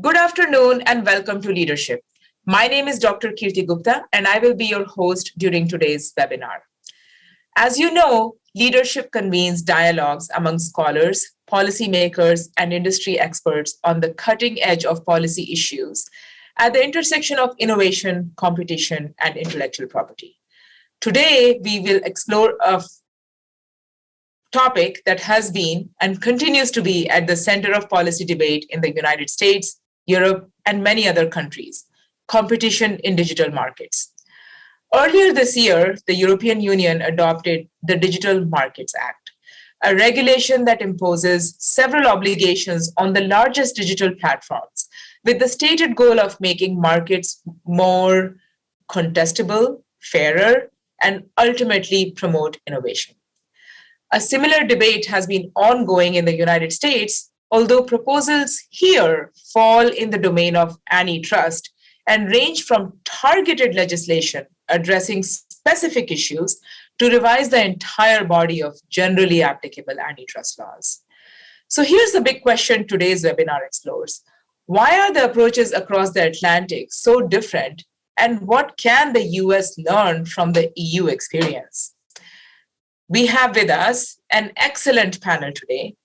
Good afternoon and welcome to Leadership. My name is Dr. Kirti Gupta and I will be your host during today's webinar. As you know, leadership convenes dialogues among scholars, policymakers, and industry experts on the cutting edge of policy issues at the intersection of innovation, competition, and intellectual property. Today, we will explore a topic that has been and continues to be at the center of policy debate in the United States, Europe, and many other countries: competition in digital markets. Earlier this year, the European Union adopted the Digital Markets Act, a regulation that imposes several obligations on the largest digital platforms, with the stated goal of making markets more contestable, fairer, and ultimately promote innovation. A similar debate has been ongoing in the United States, although proposals here fall in the domain of antitrust and range from targeted legislation addressing specific issues to revise the entire body of generally applicable antitrust laws. So here's the big question today's webinar explores. Why are the approaches across the Atlantic so different, and what can the US learn from the EU experience? We have with us an excellent panel today.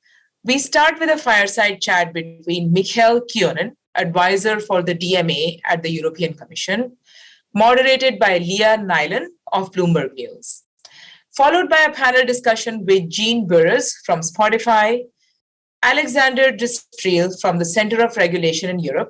We start with a fireside chat between Michael Kionen, advisor for the DMA at the European Commission, moderated by Leah Nyland of Bloomberg News, followed by a panel discussion with Jean Burris from Spotify, Alexander Distril from the Center of Regulation in Europe,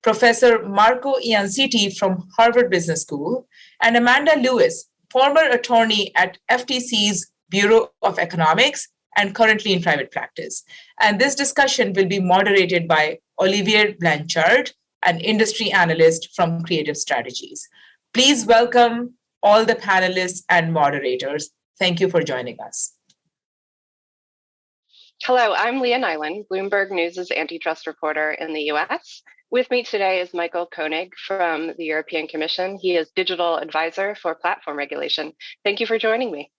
Professor Marco Ianciti from Harvard Business School, and Amanda Lewis, former attorney at FTC's Bureau of Economics and currently in private practice. And this discussion will be moderated by Olivier Blanchard, an industry analyst from Creative Strategies. Please welcome all the panelists and moderators. Thank you for joining us. Hello, I'm Leah Nyland, Bloomberg News' antitrust reporter in the US. With me today is Michael Koenig from the European Commission. He is digital advisor for platform regulation. Thank you for joining me.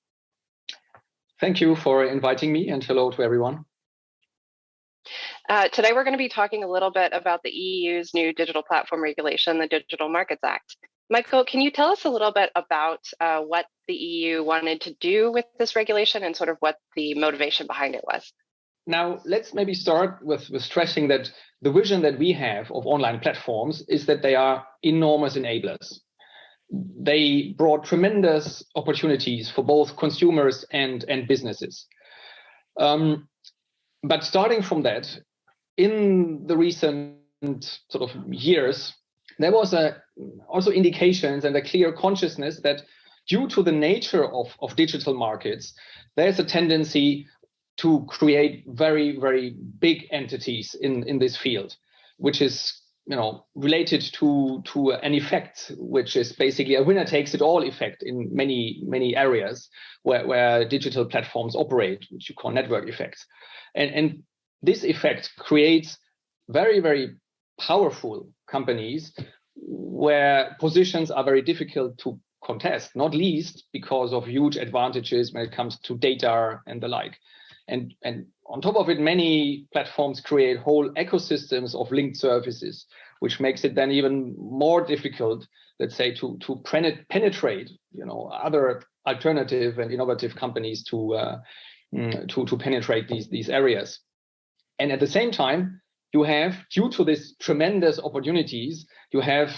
Thank you for inviting me, and hello to everyone. Today, we're going to be talking a little bit about the EU's new digital platform regulation, the Digital Markets Act. Michael, can you tell us a little bit about what the EU wanted to do with this regulation and sort of what the motivation behind it was? Now, let's maybe start with stressing that the vision that we have of online platforms is that they are enormous enablers. They brought tremendous opportunities for both consumers and businesses. But starting from that, in the recent sort of years, there was also indications and a clear consciousness that due to the nature of digital markets, there's a tendency to create very, very big entities in this field, which is related to an effect, which is basically a winner takes it all effect in many areas where digital platforms operate, which you call network effects. And this effect creates very, very powerful companies where positions are very difficult to contest, not least because of huge advantages when it comes to data and the like. And on top of it, many platforms create whole ecosystems of linked services, which makes it then even more difficult, let's say, to penetrate, other alternative and innovative companies to penetrate these areas. And at the same time, you have, due to these tremendous opportunities, you have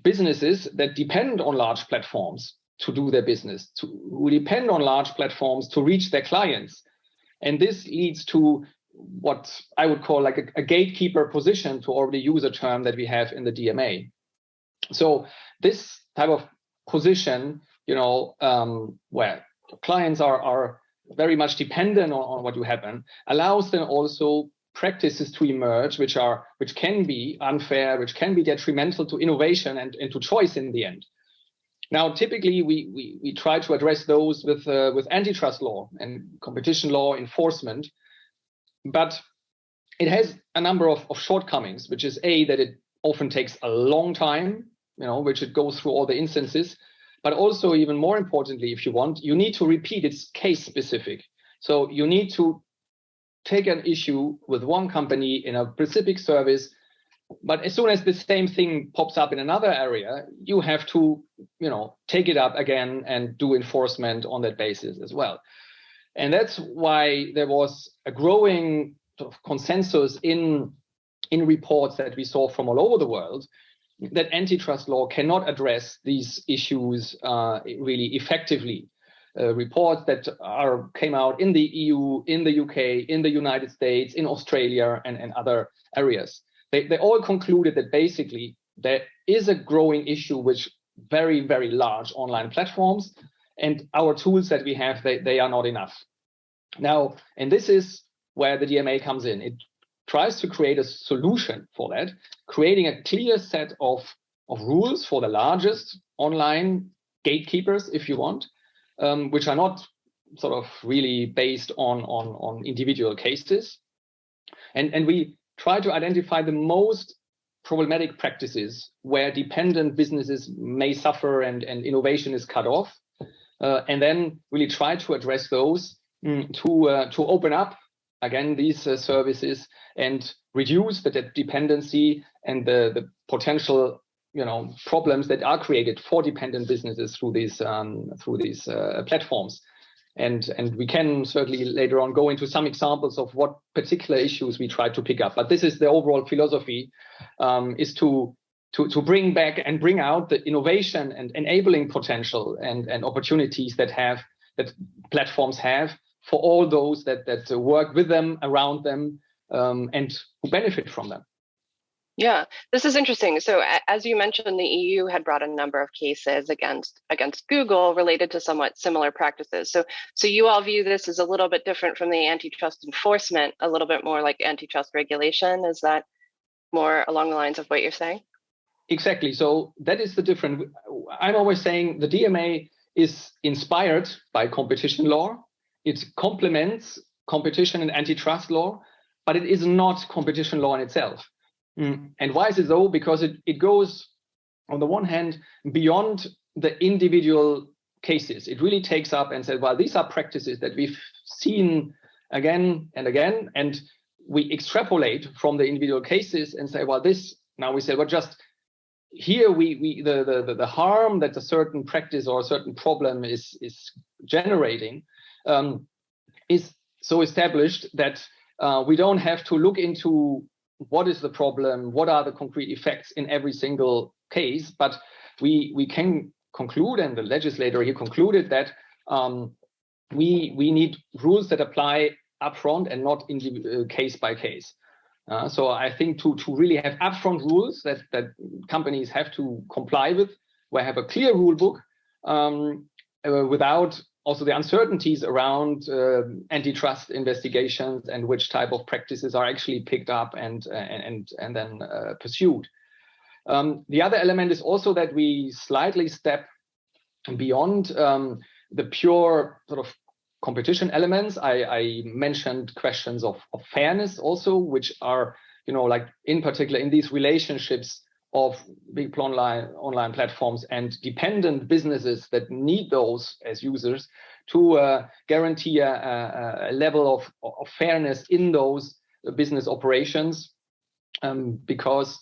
businesses that depend on large platforms to do their business, who depend on large platforms to reach their clients. And this leads to what I would call like a gatekeeper position, to already use a term that we have in the DMA. So this type of position, where clients are very much dependent on what will happen, allows them also practices to emerge which can be unfair, which can be detrimental to innovation and to choice in the end. Now, typically, we try to address those with antitrust law and competition law enforcement, but it has a number of shortcomings, which is that it often takes a long time, which it goes through all the instances, but also even more importantly, if you want, you need to repeat it's case specific. So you need to take an issue with one company in a specific service But as soon as the same thing pops up in another area, you have to, take it up again and do enforcement on that basis as well. And that's why there was a growing sort of consensus in reports that we saw from all over the world that antitrust law cannot address these issues really effectively. Reports that came out in the EU, in the UK, in the United States, in Australia, and other areas. They all concluded that basically there is a growing issue with very, very large online platforms, and our tools that we have, they are not enough. Now, and this is where the DMA comes in. It tries to create a solution for that, creating a clear set of rules for the largest online gatekeepers, if you want, which are not sort of really based on individual cases. And we try to identify the most problematic practices where dependent businesses may suffer and innovation is cut off, and then really try to address those to open up again these services and reduce the dependency and the potential problems that are created for dependent businesses through these platforms. And we can certainly later on go into some examples of what particular issues we try to pick up. But this is the overall philosophy, is to bring back and bring out the innovation and enabling potential and opportunities that platforms have for all those that work with them, around them, and who benefit from them. Yeah, this is interesting. So as you mentioned, the EU had brought a number of cases against Google related to somewhat similar practices. So you all view this as a little bit different from the antitrust enforcement, a little bit more like antitrust regulation. Is that more along the lines of what you're saying? Exactly. So that is the difference. I'm always saying the DMA is inspired by competition law. It complements competition and antitrust law, but it is not competition law in itself. And why is it so? Because it goes, on the one hand, beyond the individual cases. It really takes up and says, well, these are practices that we've seen again and again, and we extrapolate from the individual cases and say, well, just here the harm that a certain practice or a certain problem is generating is so established that we don't have to look into what is the problem, what are the concrete effects in every single case, but we can conclude, and the legislator here concluded that we need rules that apply upfront and not in case by case. So I think to really have upfront rules that companies have to comply with, where I have a clear rule book without also the uncertainties around antitrust investigations and which type of practices are actually picked up and then pursued. The other element is also that we slightly step beyond the pure sort of competition elements. I mentioned questions of fairness also, which are, like in particular in these relationships of big online platforms and dependent businesses that need those as users to guarantee a level of fairness in those business operations, because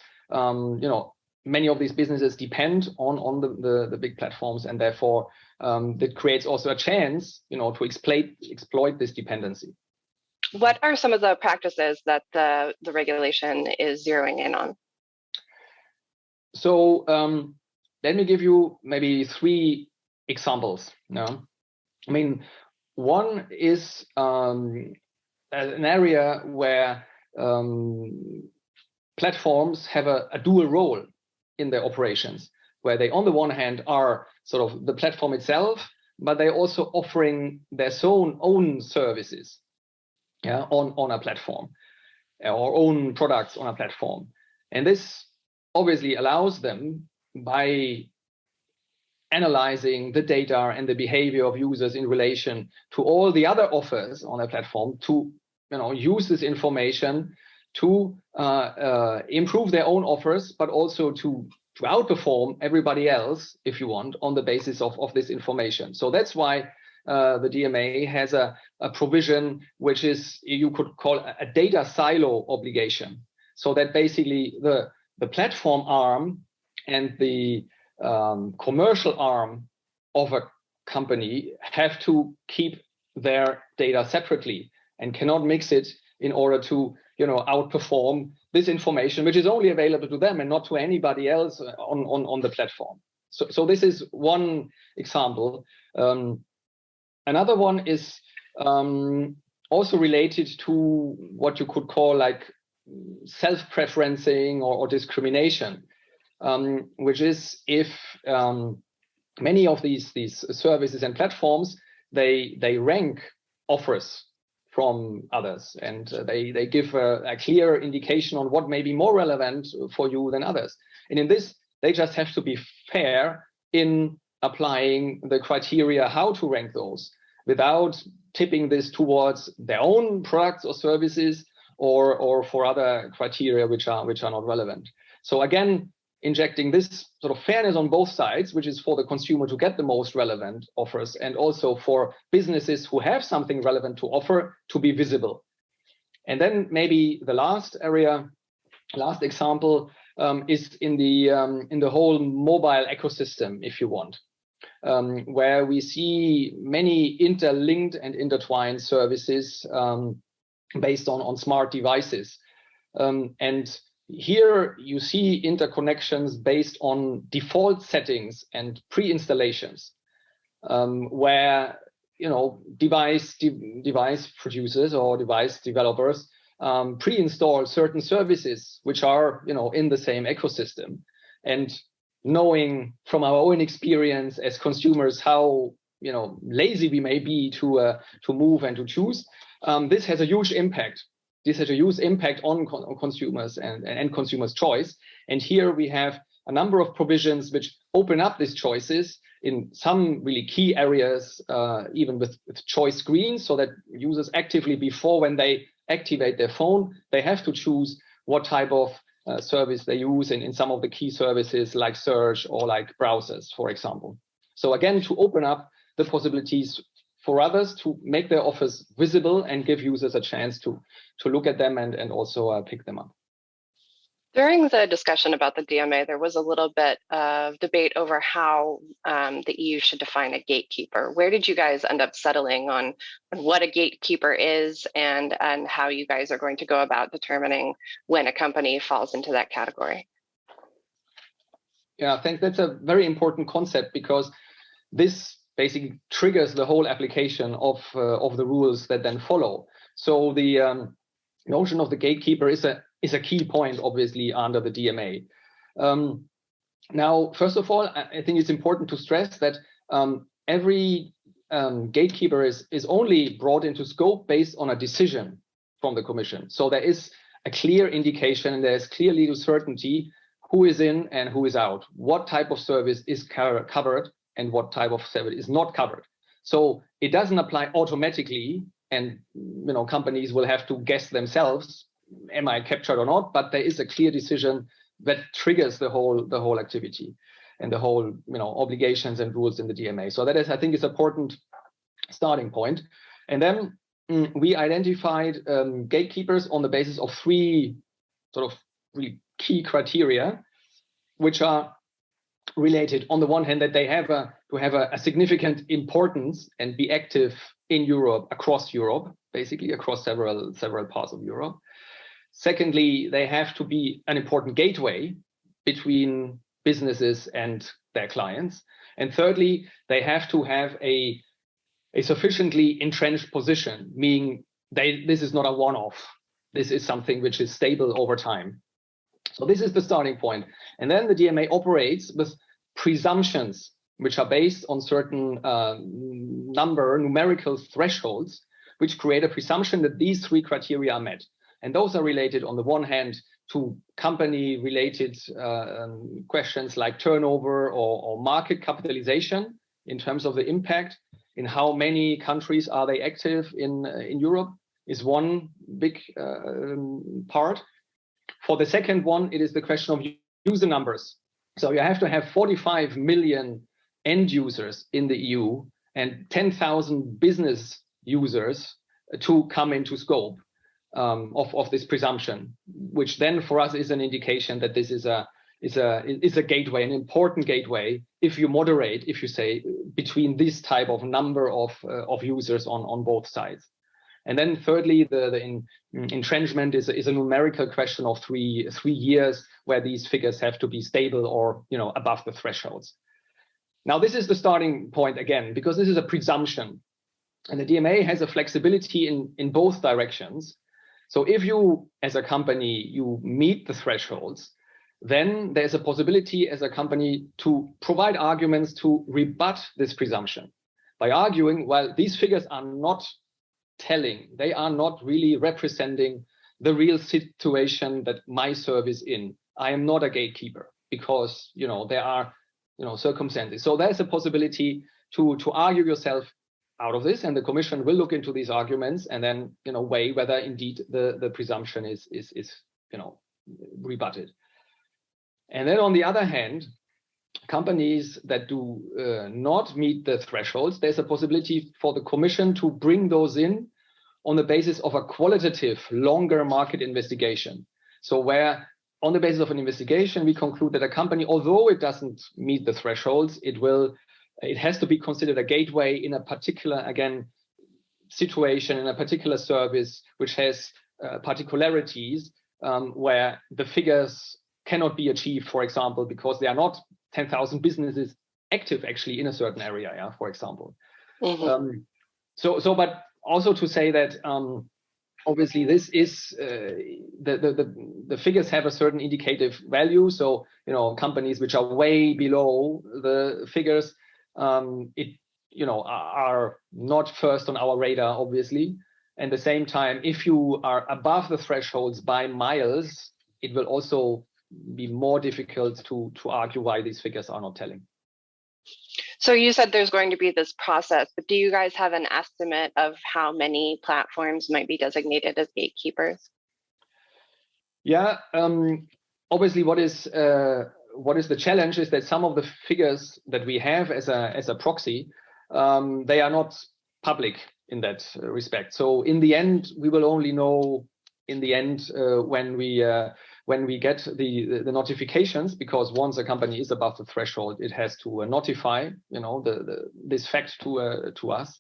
many of these businesses depend on the big platforms, and therefore that creates also a chance to exploit this dependency. What are some of the practices that the regulation is zeroing in on? So let me give you maybe 3 examples. I mean, one is an area where platforms have a dual role in their operations, where they, on the one hand, are sort of the platform itself, but they're also offering their own services on a platform, or own products on a platform. And this obviously allows them, by analyzing the data and the behavior of users in relation to all the other offers on a platform, to use this information to improve their own offers, but also to outperform everybody else, if you want, on the basis of this information. So that's why the DMA has a provision which is, you could call a data silo obligation, so that basically the platform arm and the commercial arm of a company have to keep their data separately and cannot mix it in order to outperform this information, which is only available to them and not to anybody else on the platform. So this is one example. Another one is also related to what you could call like self-preferencing or discrimination, which is if many of these services and platforms, they rank offers from others, and they give a clear indication on what may be more relevant for you than others. And in this, they just have to be fair in applying the criteria how to rank those without tipping this towards their own products or services or for other criteria which are not relevant. So again, injecting this sort of fairness on both sides, which is for the consumer to get the most relevant offers, and also for businesses who have something relevant to offer to be visible. And then maybe the last example is in the whole mobile ecosystem, if you want, where we see many interlinked and intertwined services based on smart devices. And here you see interconnections based on default settings and pre-installations, where device producers or device developers pre-install certain services which are in the same ecosystem. And knowing from our own experience as consumers how lazy we may be to move and to choose, this has a huge impact. This has a huge impact on consumers and consumers' choice. And here we have a number of provisions which open up these choices in some really key areas, even with choice screens, so that users actively, before when they activate their phone, they have to choose what type of service they use in some of the key services like search or like browsers, for example. So again, to open up the possibilities for others to make their offers visible and give users a chance to look at them and also pick them up. During the discussion about the DMA, there was a little bit of debate over how the EU should define a gatekeeper. Where did you guys end up settling on what a gatekeeper is and how you guys are going to go about determining when a company falls into that category? Yeah, I think that's a very important concept, because this basically triggers the whole application of the rules that then follow. So the notion of the gatekeeper is a key point, obviously, under the DMA. Now, first of all, I think it's important to stress that every gatekeeper is only brought into scope based on a decision from the Commission. So there is a clear indication, and there is clear legal certainty who is in and who is out, what type of service is covered and what type of service is not covered. So it doesn't apply automatically, and companies will have to guess themselves, am I captured or not? But there is a clear decision that triggers the whole activity and the whole obligations and rules in the DMA. So that is, I think, is an important starting point. And then we identified gatekeepers on the basis of three sort of really key criteria, which are related, on the one hand, that they have to have a significant importance and be active in Europe, across Europe, basically across several parts of Europe. Secondly, they have to be an important gateway between businesses and their clients. And thirdly, they have to have a sufficiently entrenched position, meaning this is not a one-off. This is something which is stable over time. So this is the starting point. And then the DMA operates with presumptions, which are based on certain numerical thresholds, which create a presumption that these three criteria are met. And those are related, on the one hand, to company-related questions like turnover or market capitalization in terms of the impact. In how many countries are they active in Europe is one big part. For the second one, it is the question of user numbers. So you have to have 45 million end users in the EU and 10,000 business users to come into scope. of this presumption, which then for us is an indication that this is a gateway, an important gateway, if you moderate, if you say, between this type of number of users on both sides. And then thirdly, the entrenchment is a numerical question of three years, where these figures have to be stable or above the thresholds. Now, this is the starting point again, because this is a presumption, and the DMA has a flexibility in both directions. So if you, as a company, you meet the thresholds, then there's a possibility as a company to provide arguments to rebut this presumption by arguing, well, these figures are not telling, they are not really representing the real situation that my service in. I am not a gatekeeper because there are circumstances. So there's a possibility to argue yourself out of this, and the Commission will look into these arguments and then weigh whether indeed the presumption is rebutted. And then on the other hand, companies that do not meet the thresholds, there's a possibility for the Commission to bring those in on the basis of a qualitative, longer market investigation. So where on the basis of an investigation, we conclude that a company, although it doesn't meet the thresholds, it has to be considered a gateway in a particular, again, situation, in a particular service, which has particularities where the figures cannot be achieved, for example, because there are not 10,000 businesses active actually in a certain area, for example. Mm-hmm. But also to say that obviously this is the figures have a certain indicative value. So companies which are way below the figures, are not first on our radar, obviously. And at the same time, if you are above the thresholds by miles, it will also be more difficult to argue why these figures are not telling. So you said there's going to be this process, but do you guys have an estimate of how many platforms might be designated as gatekeepers? Yeah, obviously what is the challenge is that some of the figures that we have as a proxy, they are not public in that respect. So in the end, we will only know in the end when we get the notifications, because once a company is above the threshold, it has to notify this fact to us.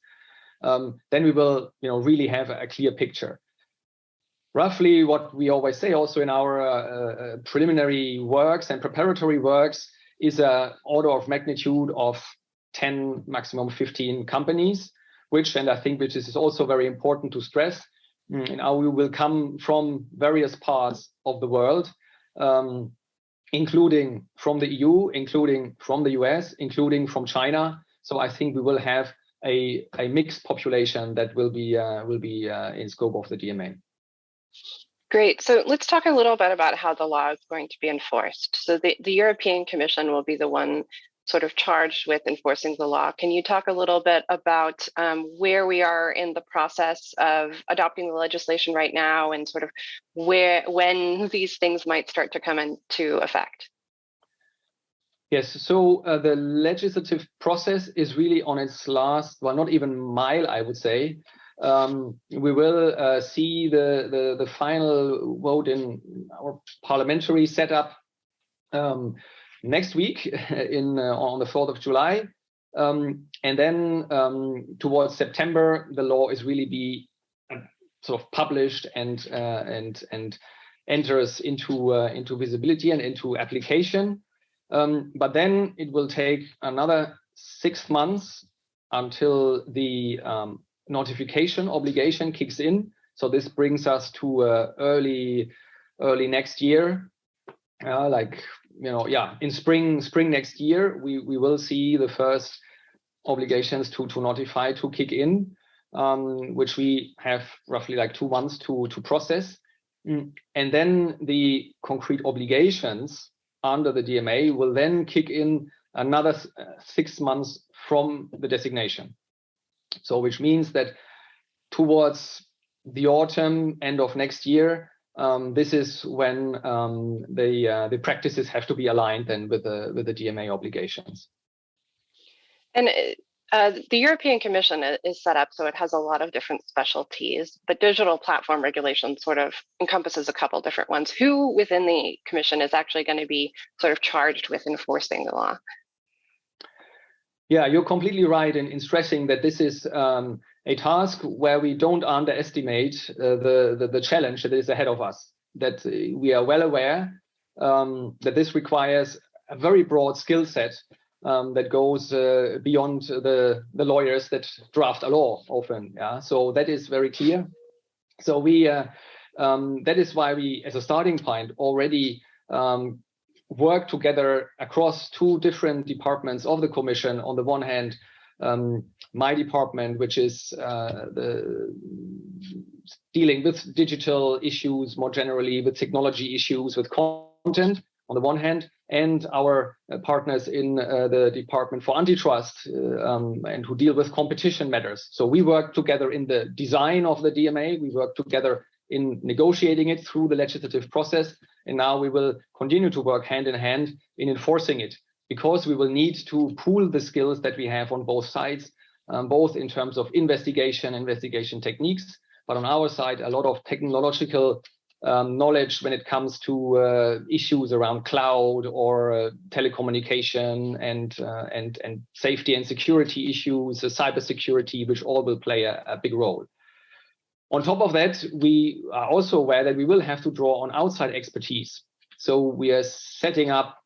Then we will really have a clear picture. Roughly what we always say also in our preliminary works and preparatory works is an order of magnitude of 10, maximum 15 companies, which is also very important to stress, we will come from various parts of the world, including from the EU, including from the US, including from China. So I think we will have a mixed population that will be in scope of the DMA. Great. So let's talk a little bit about how the law is going to be enforced. So the European Commission will be the one sort of charged with enforcing the law. Can you talk a little bit about where we are in the process of adopting the legislation right now, and sort of when these things might start to come into effect? Yes, so the legislative process is really on its last, well, not even mile, I would say. We will see the final vote in our parliamentary setup next week on the 4th of July. And then towards September, the law is really be sort of published and enters into visibility and into application. But then it will take another 6 months until the notification obligation kicks in. So this brings us to early next year, in spring next year, we will see the first obligations to notify to kick in, which we have roughly 2 months to process. And then the concrete obligations under the DMA will then kick in another 6 months from the designation. So which means that towards the autumn, end of next year, this is when the practices have to be aligned then with the DMA obligations. And The European Commission is set up so it has a lot of different specialties, but digital platform regulation sort of encompasses a couple different ones. Who within the Commission is actually going to be sort of charged with enforcing the law? Yeah, you're completely right in stressing that this is a task where we don't underestimate the challenge that is ahead of us, that we are well aware that this requires a very broad skill set that goes beyond the lawyers that draft a law often. Yeah, so that is very clear. So we that is why we, as a starting point, already work together across two different departments of the Commission. On the one hand, my department, which is dealing with digital issues more generally, with technology issues, with content on the one hand, and our partners in the Department for Antitrust and who deal with competition matters. So we work together in the design of the DMA, we work together in negotiating it through the legislative process, and now we will continue to work hand in hand in enforcing it, because we will need to pool the skills that we have on both sides, both in terms of investigation techniques, but on our side, a lot of technological knowledge when it comes to issues around cloud or telecommunication and safety and security issues, cybersecurity, which all will play a big role. On top of that, we are also aware that we will have to draw on outside expertise. So we are setting up,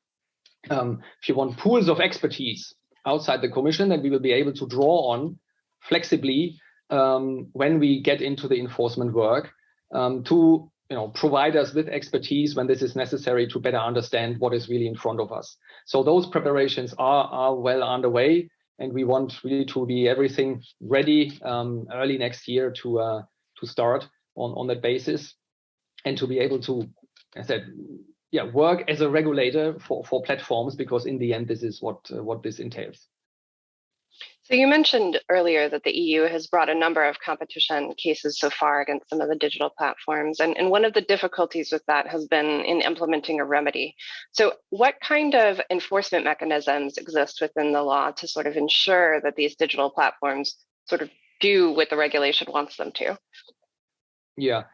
if you want, pools of expertise outside the Commission that we will be able to draw on flexibly when we get into the enforcement work to provide us with expertise when this is necessary to better understand what is really in front of us. So those preparations are well underway, and we want really to be everything ready early next year to start on that basis, and to be able to, as I said, work as a regulator for platforms, because in the end, this is what this entails. So you mentioned earlier that the EU has brought a number of competition cases so far against some of the digital platforms, and one of the difficulties with that has been in implementing a remedy. So what kind of enforcement mechanisms exist within the law to sort of ensure that these digital platforms sort of do what the regulation wants them to? Yeah,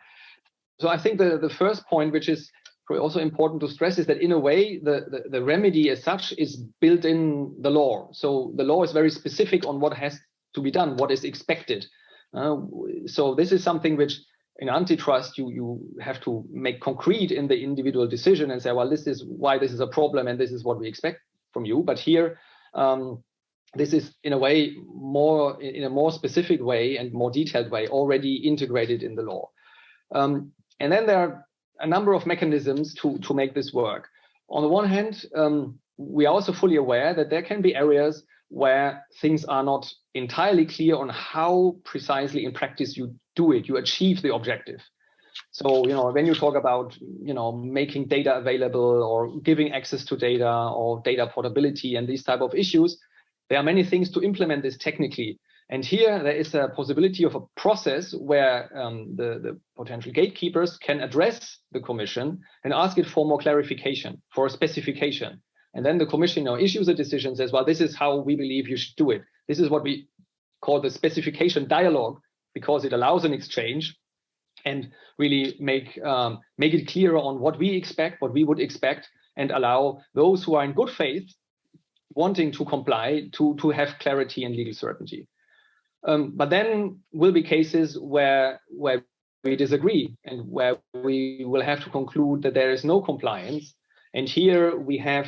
so I think the first point, which is also important to stress, is that in a way the remedy as such is built in the law. So the law is very specific on what has to be done, what is expected. So this is something which in antitrust you have to make concrete in the individual decision and say, well, this is why this is a problem and this is what we expect from you. But here this is in a way in a more specific way and more detailed way already integrated in the law. And then there are a number of mechanisms to make this work. On the one hand, we are also fully aware that there can be areas where things are not entirely clear on how precisely in practice you do it, you achieve the objective. So, when you talk about, making data available or giving access to data or data portability and these type of issues, there are many things to implement this technically. And here there is a possibility of a process where the potential gatekeepers can address the Commission and ask it for more clarification, for a specification. And then the Commission issues a decision, says, well, this is how we believe you should do it. This is what we call the specification dialogue, because it allows an exchange and really make it clearer on what we expect, what we would expect, and allow those who are in good faith wanting to comply to have clarity and legal certainty. But then will be cases where we disagree and where we will have to conclude that there is no compliance. And here we have,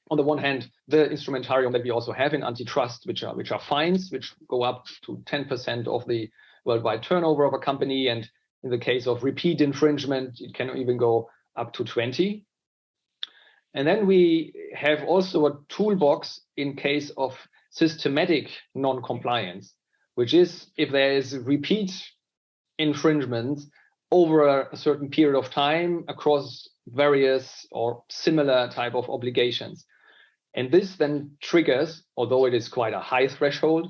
on the one hand, the instrumentarium that we also have in antitrust, which are fines, which go up to 10% of the worldwide turnover of a company. And in the case of repeat infringement, it can even go up to 20. And then we have also a toolbox in case of systematic non-compliance, which is if there is repeat infringement over a certain period of time across various or similar type of obligations. And this then triggers, although it is quite a high threshold,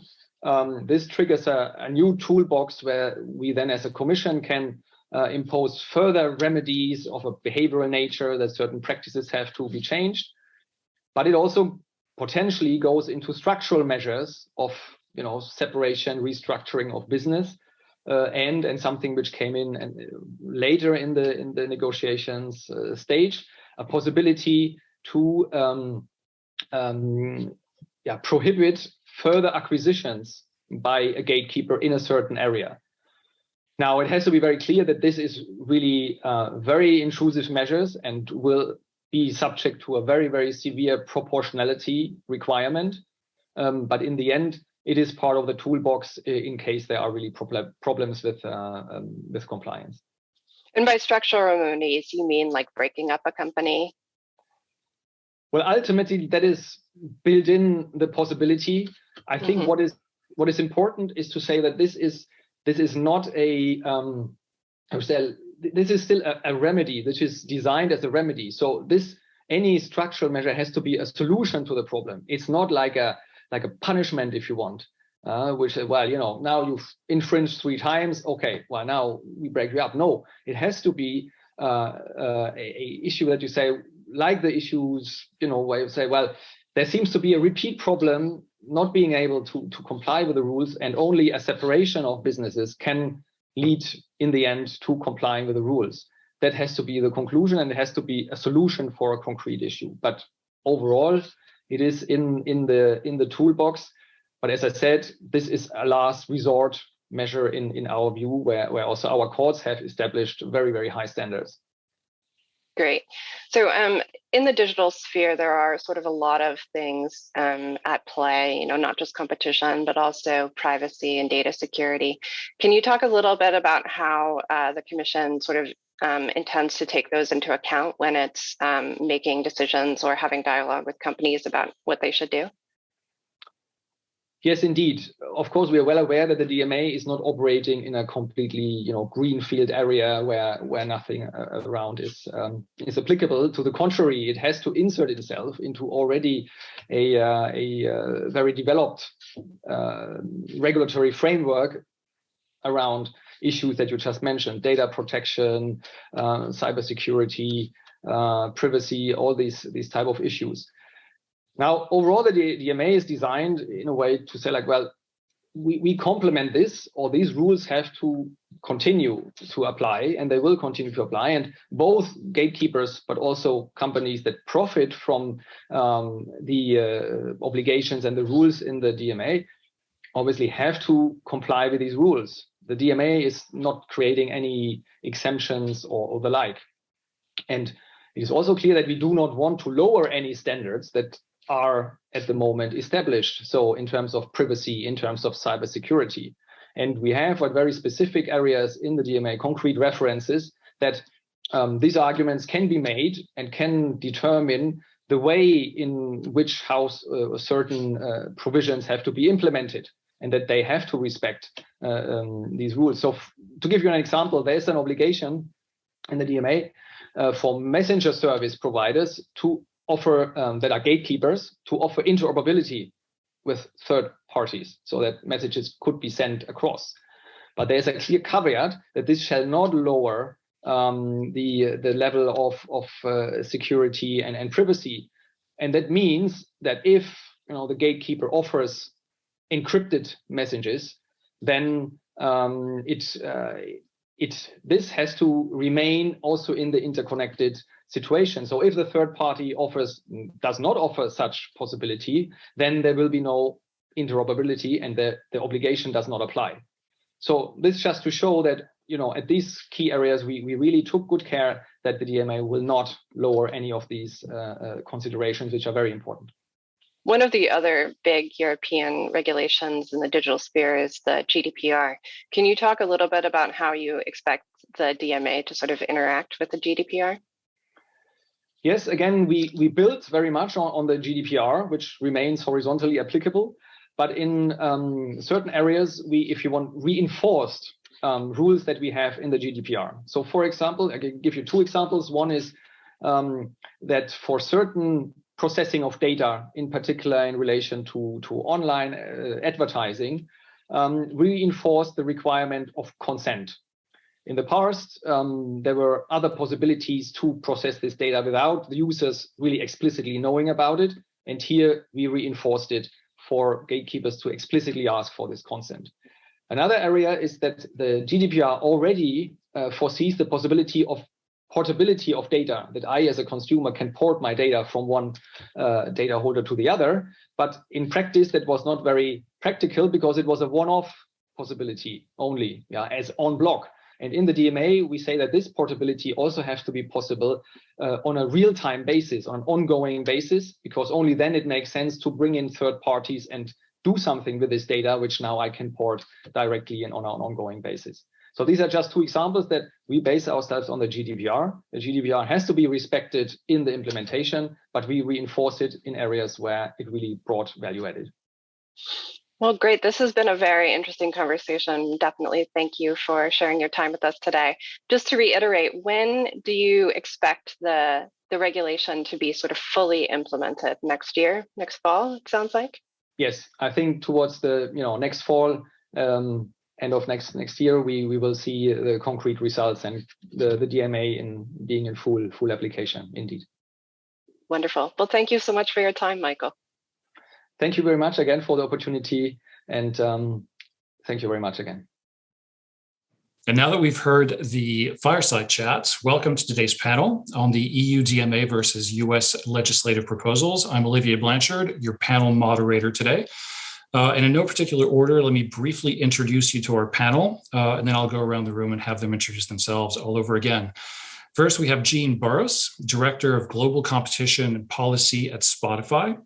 this triggers a new toolbox where we then as a Commission can impose further remedies of a behavioral nature, that certain practices have to be changed. But it also potentially goes into structural measures of separation, restructuring of business, and something which came in and later in the negotiations stage, a possibility to prohibit further acquisitions by a gatekeeper in a certain area. Now, it has to be very clear that this is really very intrusive measures and will be subject to a very, very severe proportionality requirement. But in the end, it is part of the toolbox in case there are really problems with compliance. And by structural remedies, you mean like breaking up a company? Well, ultimately, that is built in the possibility. I think what is important is to say that this is not this is still a remedy, which is designed as a remedy. So any structural measure has to be a solution to the problem. It's not like a punishment, if you want, which, now you've infringed 3 times. Okay, well, now we break you up. No, it has to be a issue that you say, like the issues, where you say, well, there seems to be a repeat problem not being able to comply with the rules, and only a separation of businesses can lead in the end to complying with the rules. That has to be the conclusion, and it has to be a solution for a concrete issue. But overall, it is in the toolbox. But as I said, this is a last resort measure in our view, where also our courts have established very, very high standards. Great. So in the digital sphere, there are sort of a lot of things at play, not just competition, but also privacy and data security. Can you talk a little bit about how the Commission sort of intends to take those into account when it's making decisions or having dialogue with companies about what they should do? Yes, indeed. Of course, we are well aware that the DMA is not operating in a completely, greenfield area where nothing around is applicable. To the contrary, it has to insert itself into already a very developed regulatory framework around issues that you just mentioned: data protection, cybersecurity, privacy, all these type of issues. Now, overall, the DMA is designed in a way to say, we complement this, or these rules have to continue to apply, and they will continue to apply. And both gatekeepers, but also companies that profit from the obligations and the rules in the DMA, obviously have to comply with these rules. The DMA is not creating any exemptions or the like. And it is also clear that we do not want to lower any standards that are at the moment established. So in terms of privacy, in terms of cybersecurity. And we have at very specific areas in the DMA concrete references that these arguments can be made and can determine the way in which certain provisions have to be implemented, and that they have to respect these rules. So to give you an example, there's an obligation in the DMA for messenger service providers to offer, that are gatekeepers, to offer interoperability with third parties so that messages could be sent across. But there's a clear caveat that this shall not lower the level of security and privacy. And that means that if the gatekeeper offers encrypted messages, then this has to remain also in the interconnected situation. So if the third party does not offer such possibility, then there will be no interoperability, and the obligation does not apply. So this just to show that at these key areas we really took good care that the DMA will not lower any of these considerations, which are very important. One of the other big European regulations in the digital sphere is the GDPR. Can you talk a little bit about how you expect the DMA to sort of interact with the GDPR? Yes, again, we built very much on the GDPR, which remains horizontally applicable. But in certain areas, if you want, reinforced rules that we have in the GDPR. So, for example, I can give you 2 examples. One is that for certain processing of data, in particular in relation to online advertising, reinforced the requirement of consent. In the past, there were other possibilities to process this data without the users really explicitly knowing about it. And here we reinforced it for gatekeepers to explicitly ask for this consent. Another area is that the GDPR already foresees the possibility of portability of data, that I as a consumer can port my data from one data holder to the other. But in practice, that was not very practical because it was a one-off possibility only, as on block. And in the DMA, we say that this portability also has to be possible on a real-time basis, on an ongoing basis, because only then it makes sense to bring in third parties and do something with this data, which now I can port directly and on an ongoing basis. So these are just two examples that we base ourselves on the GDPR. The GDPR has to be respected in the implementation, but we reinforce it in areas where it really brought value added. Well, great. This has been a very interesting conversation. Definitely thank you for sharing your time with us today. Just to reiterate, when do you expect the regulation to be sort of fully implemented? Next year, next fall, it sounds like? Yes, I think towards the next fall, end of next year, we will see the concrete results and the DMA being in full application, indeed. Wonderful. Well, thank you so much for your time, Michael. Thank you very much again for the opportunity, and thank you very much again. And now that we've heard the fireside chats, welcome to today's panel on the EU DMA versus US legislative proposals. I'm Olivier Blanchard, your panel moderator today. And in no particular order, let me briefly introduce you to our panel, and then I'll go around the room and have them introduce themselves all over again. First, we have Jean Burrows, Director of Global Competition and Policy at Spotify.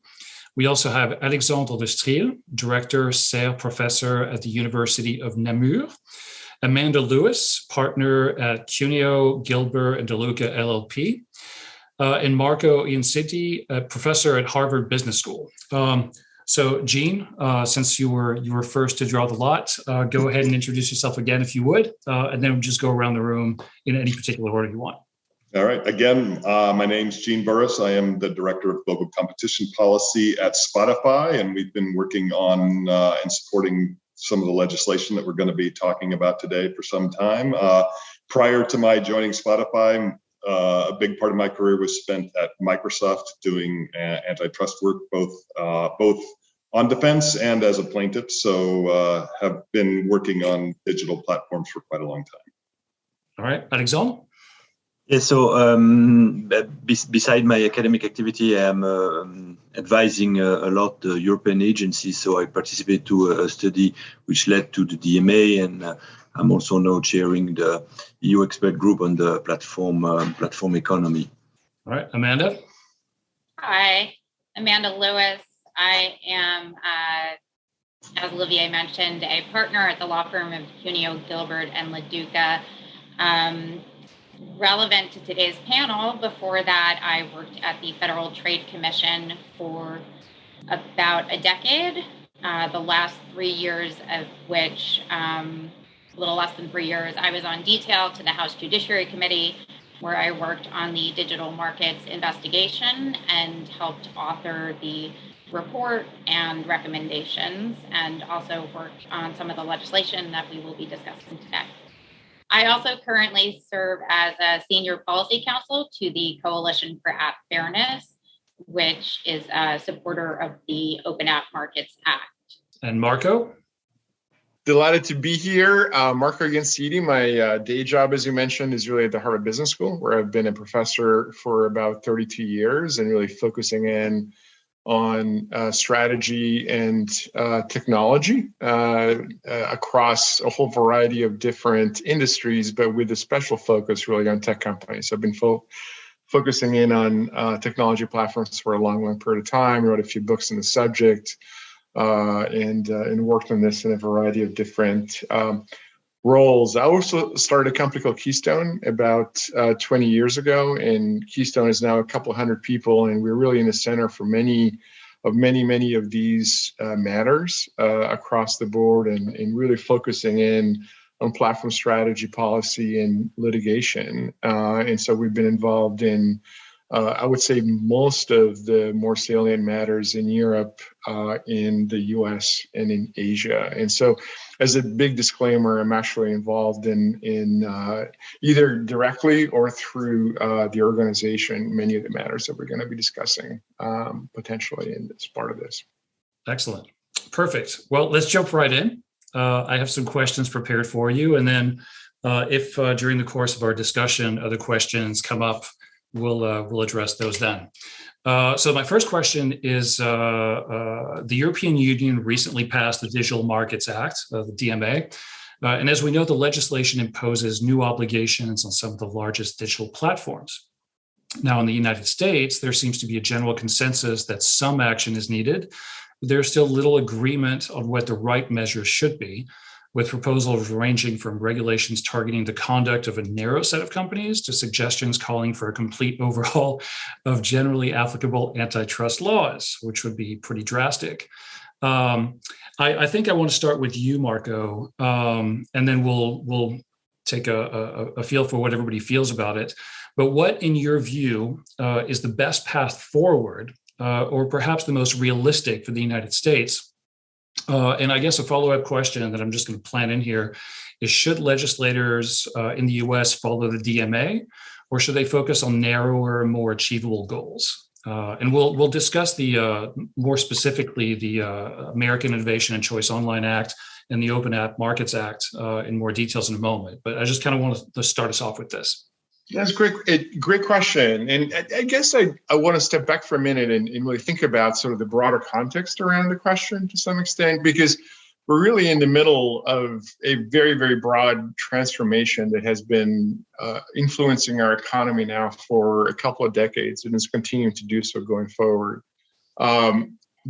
We also have Alexandre Destrille, Director, Serre Professor at the University of Namur. Amanda Lewis, Partner at Cuneo, Gilbert, and DeLuca LLP. And Marco Ianciti, Professor at Harvard Business School. So Jean, since you were first to draw the lot, go ahead and introduce yourself again if you would, and then just go around the room in any particular order you want. All right. Again, my name's Jean Burrows. I am the Director of Global Competition Policy at Spotify, and we've been working on and supporting some of the legislation that we're going to be talking about today for some time. Prior to my joining Spotify, a big part of my career was spent at Microsoft doing antitrust work, both on defense and as a plaintiff. So have been working on digital platforms for quite a long time. All right, Alexandre? Yeah, so beside my academic activity, I'm advising a lot the European agencies. So I participate to a study which led to the DMA, and I'm also now chairing the EU expert group on the platform economy. All right, Amanda? Hi, Amanda Lewis. I am, as Olivier mentioned, a partner at the law firm of Cuneo, Gilbert, and LaDuca. Relevant to today's panel, before that, I worked at the Federal Trade Commission for about a decade, the last 3 years of which, a little less than 3 years, I was on detail to the House Judiciary Committee, where I worked on the digital markets investigation and helped author the report and recommendations, and also worked on some of the legislation that we will be discussing today. I also currently serve as a senior policy counsel to the Coalition for App Fairness, which is a supporter of the Open App Markets Act. And Marco? Delighted to be here. Marco Ianciti. My day job, as you mentioned, is really at the Harvard Business School, where I've been a professor for about 32 years and really focusing in on strategy and technology across a whole variety of different industries, but with a special focus really on tech companies. So I've been focusing in on technology platforms for a long period of time, wrote a few books on the subject, and worked on this in a variety of different roles. I also started a company called Keystone about 20 years ago, and Keystone is now a couple hundred people, and we're really in the center for many of these matters across the board, and really focusing in on platform strategy, policy, and litigation. And so we've been involved in, I would say, most of the more salient matters in Europe, in the US, and in Asia. And so, as a big disclaimer, I'm actually involved in either directly or through the organization, many of the matters that we're going to be discussing potentially in this part of this. Excellent. Perfect. Well, let's jump right in. I have some questions prepared for you, and then if during the course of our discussion other questions come up, we'll address those then. So my first question is, the European Union recently passed the Digital Markets Act, the DMA. And as we know, the legislation imposes new obligations on some of the largest digital platforms. Now, in the United States, there seems to be a general consensus that some action is needed. There's still little agreement on what the right measures should be, with proposals ranging from regulations targeting the conduct of a narrow set of companies to suggestions calling for a complete overhaul of generally applicable antitrust laws, which would be pretty drastic. I think I want to start with you, Marco, and then we'll take a feel for what everybody feels about it. But what, in your view, is the best path forward, or perhaps the most realistic for the United States? And I guess a follow-up question that I'm just going to plant in here is, should legislators in the US follow the DMA, or should they focus on narrower, more achievable goals? And we'll discuss the more specifically the American Innovation and Choice Online Act and the Open App Markets Act in more details in a moment. But I just kind of want to start us off with this. That's great question. And I guess I want to step back for a minute and really think about sort of the broader context around the question to some extent, because we're really in the middle of a very, very broad transformation that has been influencing our economy now for a couple of decades and is continuing to do so going forward.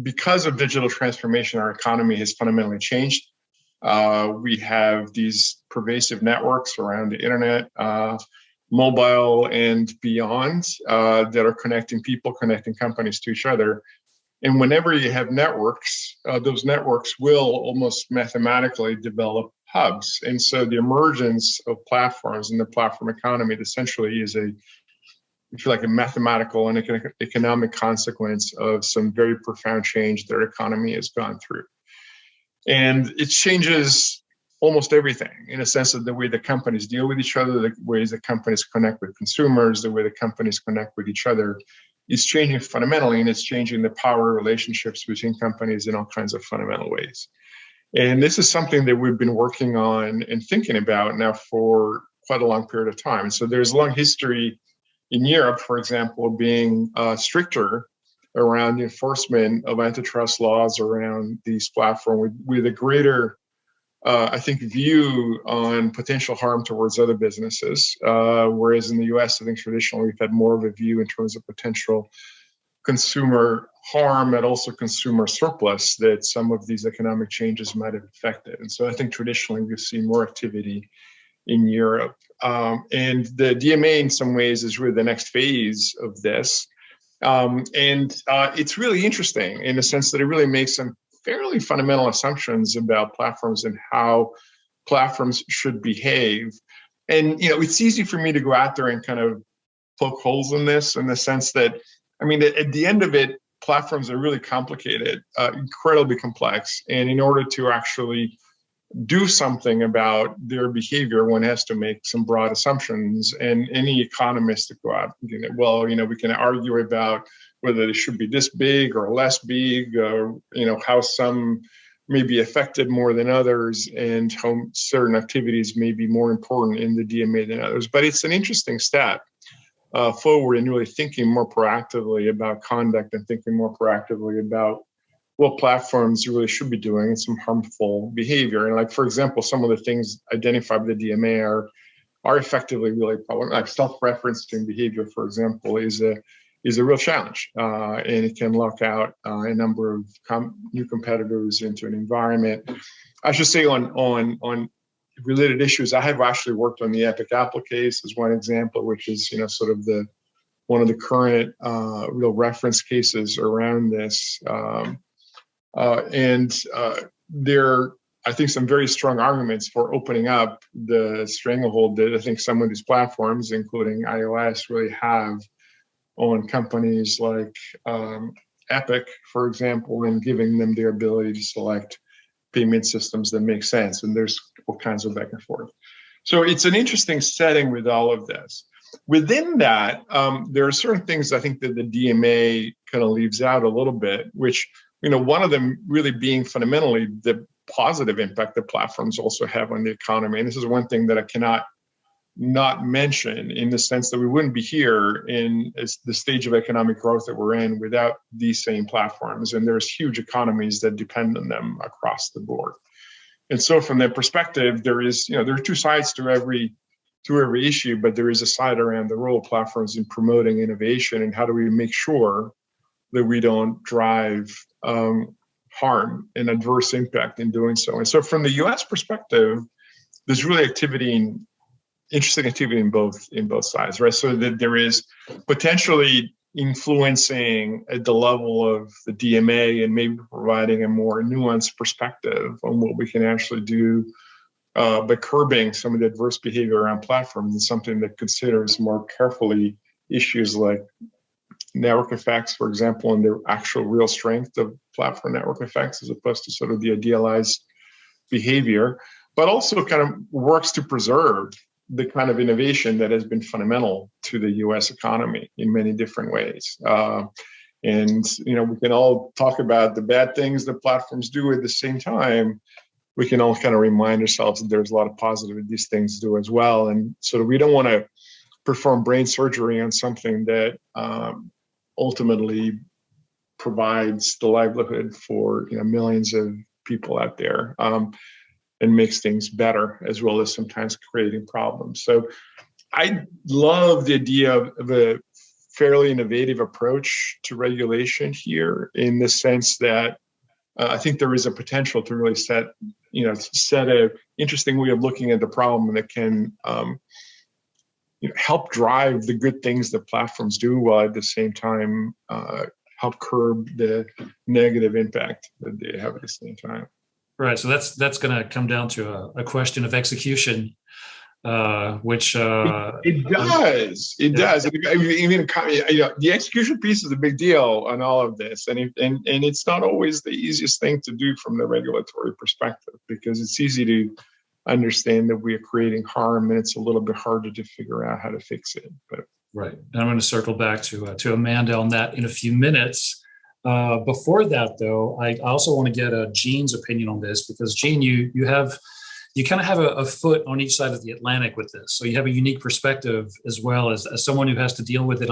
Because of digital transformation, our economy has fundamentally changed. We have these pervasive networks around the internet, mobile and beyond, that are connecting people, connecting companies to each other. And whenever you have networks, those networks will almost mathematically develop hubs. And so the emergence of platforms and the platform economy essentially is if you like, a mathematical and economic consequence of some very profound change that our economy has gone through. And it changes almost everything, in a sense of the way the companies deal with each other, the ways that companies connect with consumers, the way the companies connect with each other is changing fundamentally, and it's changing the power relationships between companies in all kinds of fundamental ways. And this is something that we've been working on and thinking about now for quite a long period of time. So there's a long history in Europe, for example, being stricter around the enforcement of antitrust laws around these platforms with a greater I think, view on potential harm towards other businesses, whereas in the US, I think traditionally we've had more of a view in terms of potential consumer harm and also consumer surplus that some of these economic changes might have affected. And so I think traditionally we've seen more activity in Europe. And the DMA in some ways is really the next phase of this. And it's really interesting in the sense that it really makes some fairly fundamental assumptions about platforms and how platforms should behave. And, it's easy for me to go out there and kind of poke holes in this, in the sense that, at the end of it, platforms are really complicated, incredibly complex. And in order to actually do something about their behavior, one has to make some broad assumptions. And any economist to go out, we can argue about whether they should be this big or less big, or how some may be affected more than others, and how certain activities may be more important in the DMA than others. But it's an interesting step forward in really thinking more proactively about conduct and thinking more proactively about what platforms really should be doing and some harmful behavior. And for example, some of the things identified by the DMA are effectively really problematic. Like self-referencing behavior, for example, is a real challenge, and it can lock out a number of new competitors into an environment. I should say on related issues, I have actually worked on the Epic Apple case as one example, which is sort of one of the current real reference cases around this. And there are, I think, some very strong arguments for opening up the stranglehold that I think some of these platforms, including iOS, really have on companies like Epic, for example, and giving them their ability to select payment systems that make sense. And there's all kinds of back and forth. So it's an interesting setting with all of this. Within that, there are certain things I think that the DMA kind of leaves out a little bit, which one of them really being fundamentally the positive impact that platforms also have on the economy. And this is one thing that I cannot not mention, in the sense that we wouldn't be here in the stage of economic growth that we're in without these same platforms. And there's huge economies that depend on them across the board. And so from that perspective, there are two sides to every issue, but there is a side around the role of platforms in promoting innovation, and how do we make sure that we don't drive harm and adverse impact in doing so. And so from the US perspective, there's really interesting activity in both sides, right? So that there is potentially influencing at the level of the DMA, and maybe providing a more nuanced perspective on what we can actually do by curbing some of the adverse behavior around platforms, and something that considers more carefully issues like network effects, for example, and the actual real strength of platform network effects, as opposed to sort of the idealized behavior, but also kind of works to preserve the kind of innovation that has been fundamental to the US economy in many different ways. And we can all talk about the bad things that platforms do. At the same time, we can all kind of remind ourselves that there's a lot of positive that these things do as well. And so we don't want to perform brain surgery on something that ultimately provides the livelihood for millions of people out there, and makes things better, as well as sometimes creating problems. So I love the idea of a fairly innovative approach to regulation here, in the sense that I think there is a potential to really set a interesting way of looking at the problem that can help drive the good things that platforms do, while at the same time help curb the negative impact that they have at the same time. Right. So that's going to come down to a question of execution, which it does. It does. I mean, the execution piece is a big deal on all of this, and it's not always the easiest thing to do from the regulatory perspective, because it's easy to understand that we are creating harm, and it's a little bit harder to figure out how to fix it. But right. And I'm going to circle back to Amanda on that in a few minutes. Before that, though, I also want to get Jean's opinion on this, because Jean, you kind of have a foot on each side of the Atlantic with this, so you have a unique perspective, as well as someone who has to deal with it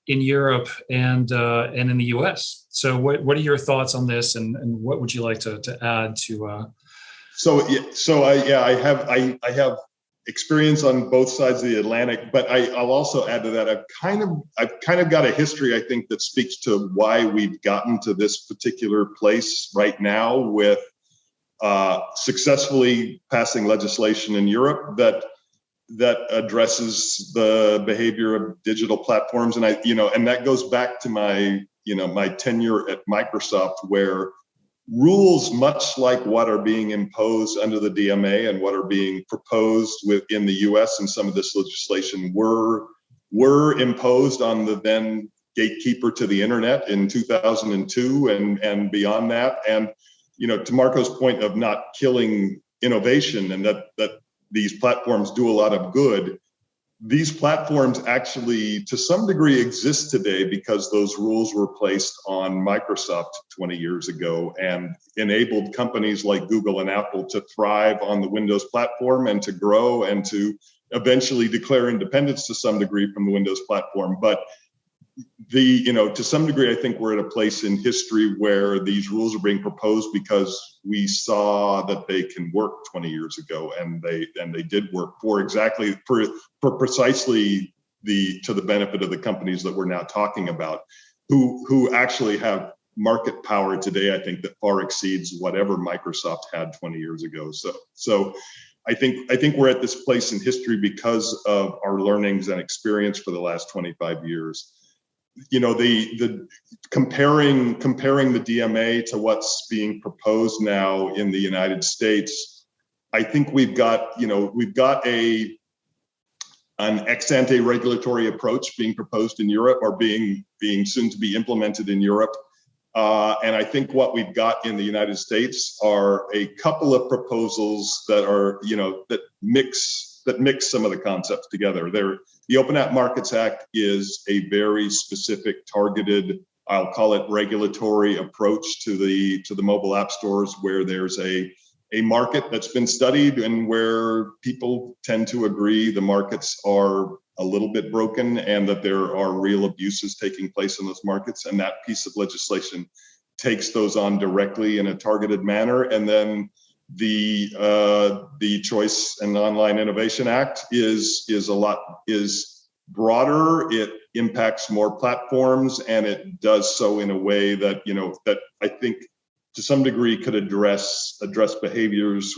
in Europe and in the US. So, what are your thoughts on this, and what would you like to add to? I have experience on both sides of the Atlantic, but I'll also add to that, I've kind of got a history, I think, that speaks to why we've gotten to this particular place right now, with successfully passing legislation in Europe that addresses the behavior of digital platforms. And and that goes back to my tenure at Microsoft, where rules much like what are being imposed under the DMA and what are being proposed within the US and some of this legislation were imposed on the then gatekeeper to the internet in 2002 and beyond that. And to Marco's point of not killing innovation, and that these platforms do a lot of good, these platforms actually, to some degree, exist today because those rules were placed on Microsoft 20 years ago and enabled companies like Google and Apple to thrive on the Windows platform and to grow and to eventually declare independence to some degree from the Windows platform. But to some degree, I think we're at a place in history where these rules are being proposed because we saw that they can work 20 years ago, and they did work for precisely to the benefit of the companies that we're now talking about, who actually have market power today, I think, that far exceeds whatever Microsoft had 20 years ago. So I think we're at this place in history because of our learnings and experience for the last 25 years. The comparing the DMA to what's being proposed now in the United States, I think we've got an ex ante regulatory approach being proposed in Europe, or being soon to be implemented in Europe. And I think what we've got in the United States are a couple of proposals that are, that mix some of the concepts together. The Open App Markets Act is a very specific, targeted I'll call it regulatory approach to the mobile app stores, where there's a market that's been studied and where people tend to agree the markets are a little bit broken and that there are real abuses taking place in those markets. And that piece of legislation takes those on directly in a targeted manner. And then the Choice and Online Innovation Act is broader. It impacts more platforms, and it does so in a way that, that I think to some degree could address behaviors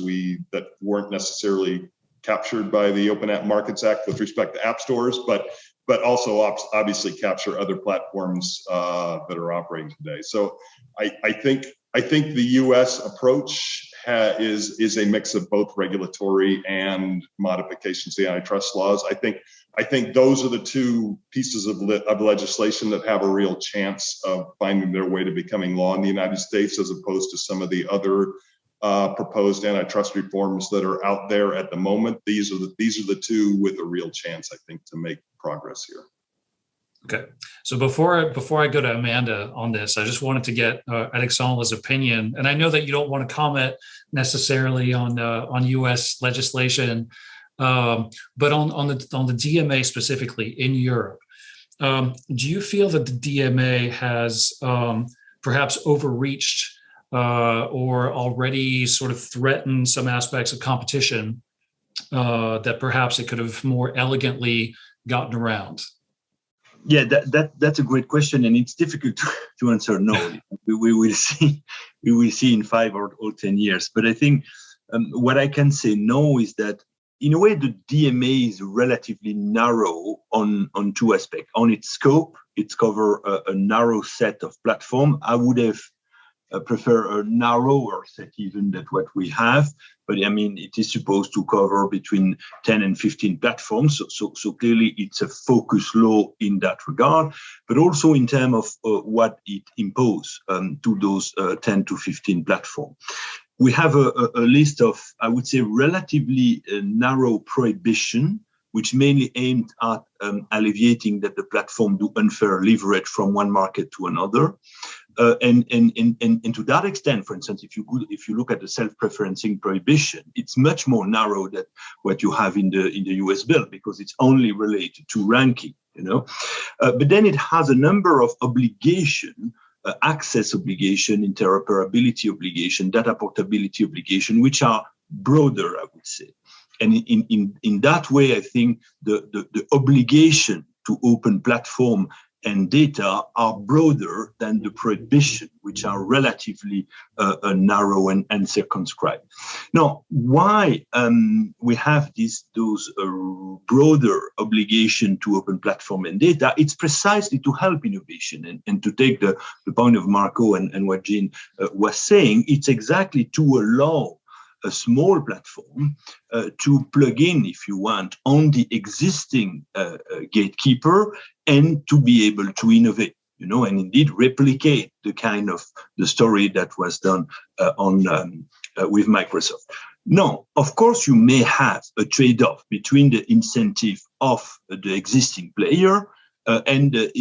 that weren't necessarily captured by the Open App Markets Act with respect to app stores, but also obviously capture other platforms that are operating today. So I think the U.S. approach is a mix of both regulatory and modifications to the antitrust laws. I think those are the two pieces of legislation that have a real chance of finding their way to becoming law in the United States, as opposed to some of the other proposed antitrust reforms that are out there at the moment. These are the two with a real chance, I think, to make progress here. Okay, so before I go to Amanda on this, I just wanted to get Alexandre's opinion, and I know that you don't want to comment necessarily on U.S. legislation, but on the DMA specifically in Europe. Do you feel that the DMA has perhaps overreached or already sort of threatened some aspects of competition that perhaps it could have more elegantly gotten around? Yeah, that's a great question, and it's difficult to answer no. We will see in 5 or 10 years. But I think what I can say no is that in a way the DMA is relatively narrow on two aspects. On its scope, it covers a narrow set of platforms. I would have prefer a narrower set even than what we have, but I mean it is supposed to cover between 10 and 15 platforms, so clearly it's a focus law in that regard, but also in terms of what it imposes to those 10 to 15 platforms. We have a list of, I would say, relatively narrow prohibition, which mainly aimed at alleviating that the platform do unfair leverage from one market to another. And to that extent, for instance, if you look at the self-preferencing prohibition, it's much more narrow than what you have in the US bill, because it's only related to ranking, But then it has a number of obligation, access obligation, interoperability obligation, data portability obligation, which are broader, I would say. And in that way, I think the obligation to open platform and data are broader than the prohibition, which are relatively narrow and circumscribed. Now, why we have those broader obligation to open platform and data? It's precisely to help innovation, and to take the point of Marco and what Jean was saying. It's exactly to allow a small platform to plug in, if you want, on the existing gatekeeper, and to be able to innovate, and indeed replicate the kind of the story that was done with Microsoft. Now, of course, you may have a trade-off between the incentive of the existing player and the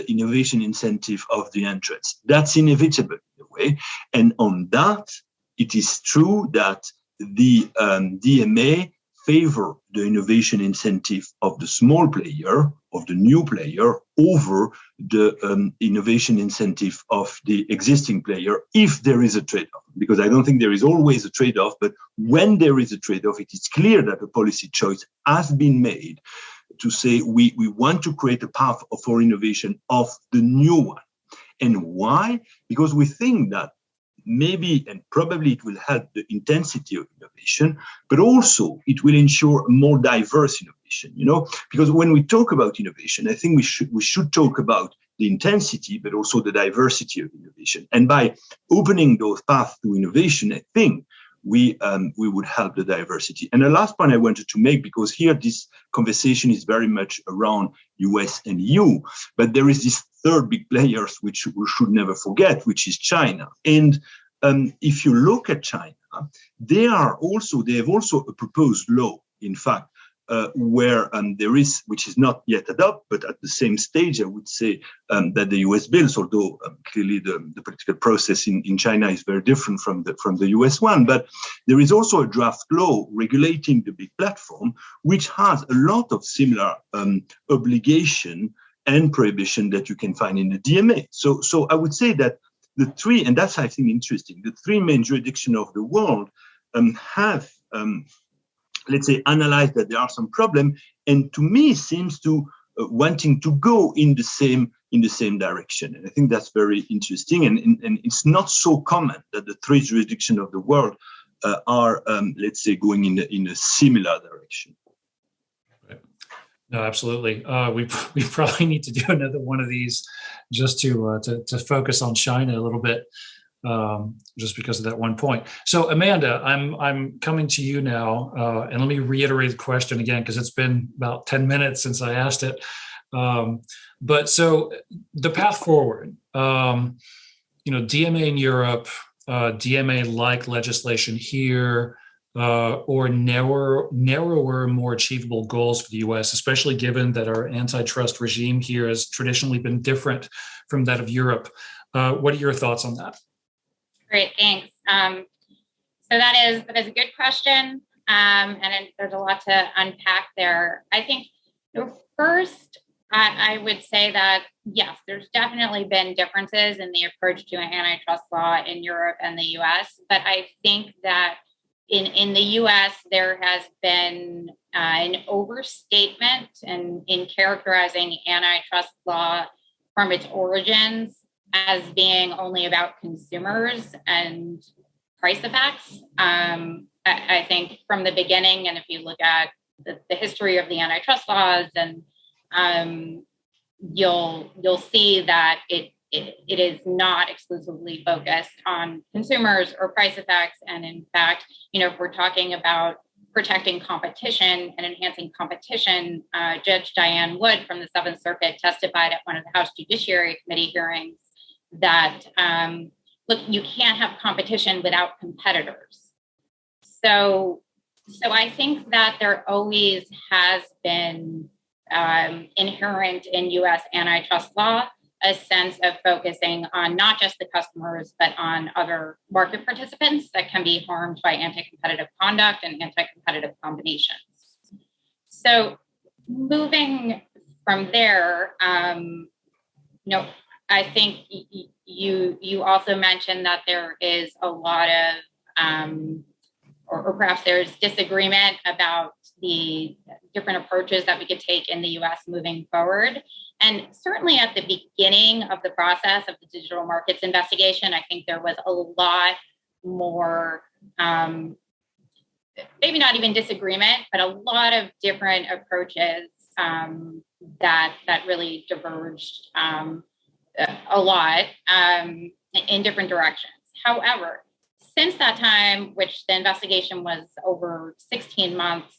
innovation incentive of the entrants. That's inevitable in a way, and on that, it is true that the DMA favor the innovation incentive of the small player, of the new player, over the innovation incentive of the existing player, if there is a trade-off. Because I don't think there is always a trade-off, but when there is a trade-off, it is clear that a policy choice has been made to say we want to create a path for innovation of the new one. And why? Because we think that maybe and probably it will help the intensity of innovation, but also it will ensure more diverse innovation, because when we talk about innovation, I think we should talk about the intensity, but also the diversity of innovation. And by opening those paths to innovation, I think we would help the diversity. And the last point I wanted to make, because here this conversation is very much around US and EU, but there is this third big players which we should never forget, which is China. And if you look at China, they have also a proposed law, in fact, where there is, which is not yet adopted, but at the same stage, I would say that the US bills, although clearly the political process in China is very different from the US one, but there is also a draft law regulating the big platform, which has a lot of similar obligation and prohibition that you can find in the DMA. So I would say that the three, and that's I think interesting, the three main jurisdictions of the world have let's say, analyze that there are some problems, and to me seems to wanting to go in the same direction. And I think that's very interesting, and it's not so common that the three jurisdictions of the world are, let's say, going in a similar direction. Right. No, absolutely. We probably need to do another one of these just to focus on China a little bit. Just because of that one point. So Amanda, I'm coming to you now, and let me reiterate the question again, because it's been about 10 minutes since I asked it. But so the path forward, DMA in Europe, DMA-like legislation here, or narrower, more achievable goals for the US, especially given that our antitrust regime here has traditionally been different from that of Europe. What are your thoughts on that? Great, thanks. So that is a good question, and there's a lot to unpack there. I think first, I would say that yes, there's definitely been differences in the approach to antitrust law in Europe and the U.S., but I think that in the U.S. there has been an overstatement in characterizing antitrust law from its origins as being only about consumers and price effects. I think from the beginning, and if you look at the history of the antitrust laws, and you'll see that it is not exclusively focused on consumers or price effects. And in fact, if we're talking about protecting competition and enhancing competition, Judge Diane Wood from the Seventh Circuit testified at one of the House Judiciary Committee hearings that, look, you can't have competition without competitors. So I think that there always has been inherent in U.S. antitrust law a sense of focusing on not just the customers, but on other market participants that can be harmed by anti-competitive conduct and anti-competitive combinations. So moving from there, I think you also mentioned that there is a lot of, or perhaps there's disagreement about the different approaches that we could take in the U.S. moving forward. And certainly at the beginning of the process of the digital markets investigation, I think there was a lot more, maybe not even disagreement, but a lot of different approaches that really diverged a lot in different directions. However, since that time, which the investigation was over 16 months,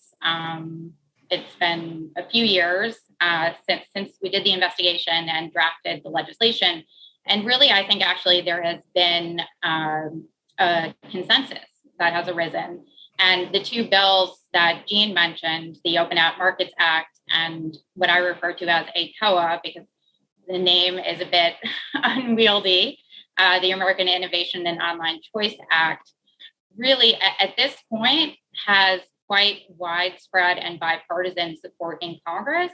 it's been a few years since we did the investigation and drafted the legislation. And really, I think actually there has been a consensus that has arisen. And the two bills that Jean mentioned, the Open App Markets Act and what I refer to as ACOA, because the name is a bit unwieldy, the American Innovation and Online Choice Act, really at this point has quite widespread and bipartisan support in Congress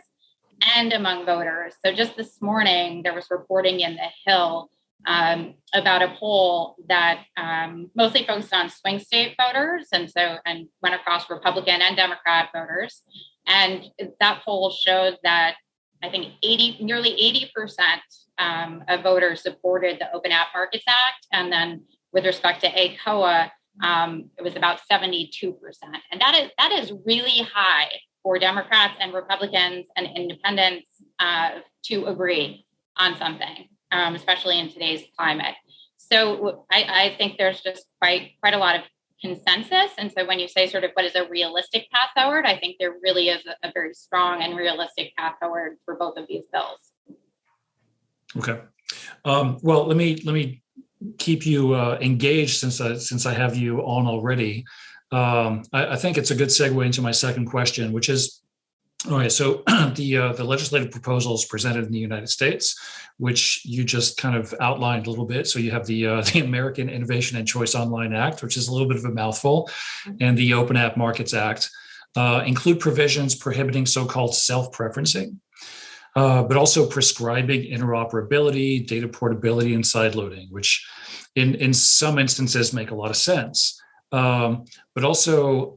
and among voters. So just this morning, there was reporting in The Hill about a poll that mostly focused on swing state voters and went across Republican and Democrat voters. And that poll showed that I think nearly 80% of voters supported the Open App Markets Act. And then with respect to ACOA, it was about 72%. And that is really high for Democrats and Republicans and independents to agree on something, especially in today's climate. So I think there's just quite a lot of consensus. And so when you say sort of what is a realistic path forward, I think there really is a very strong and realistic path forward for both of these bills. Okay. Well, let me keep you engaged since I have you on already. I think it's a good segue into my second question, which is All right, so the legislative proposals presented in the United States, which you just kind of outlined a little bit. So you have the American Innovation and Choice Online Act, which is a little bit of a mouthful, and the Open App Markets Act, include provisions prohibiting so-called self-preferencing, but also prescribing interoperability, data portability, and sideloading, which in some instances make a lot of sense. But also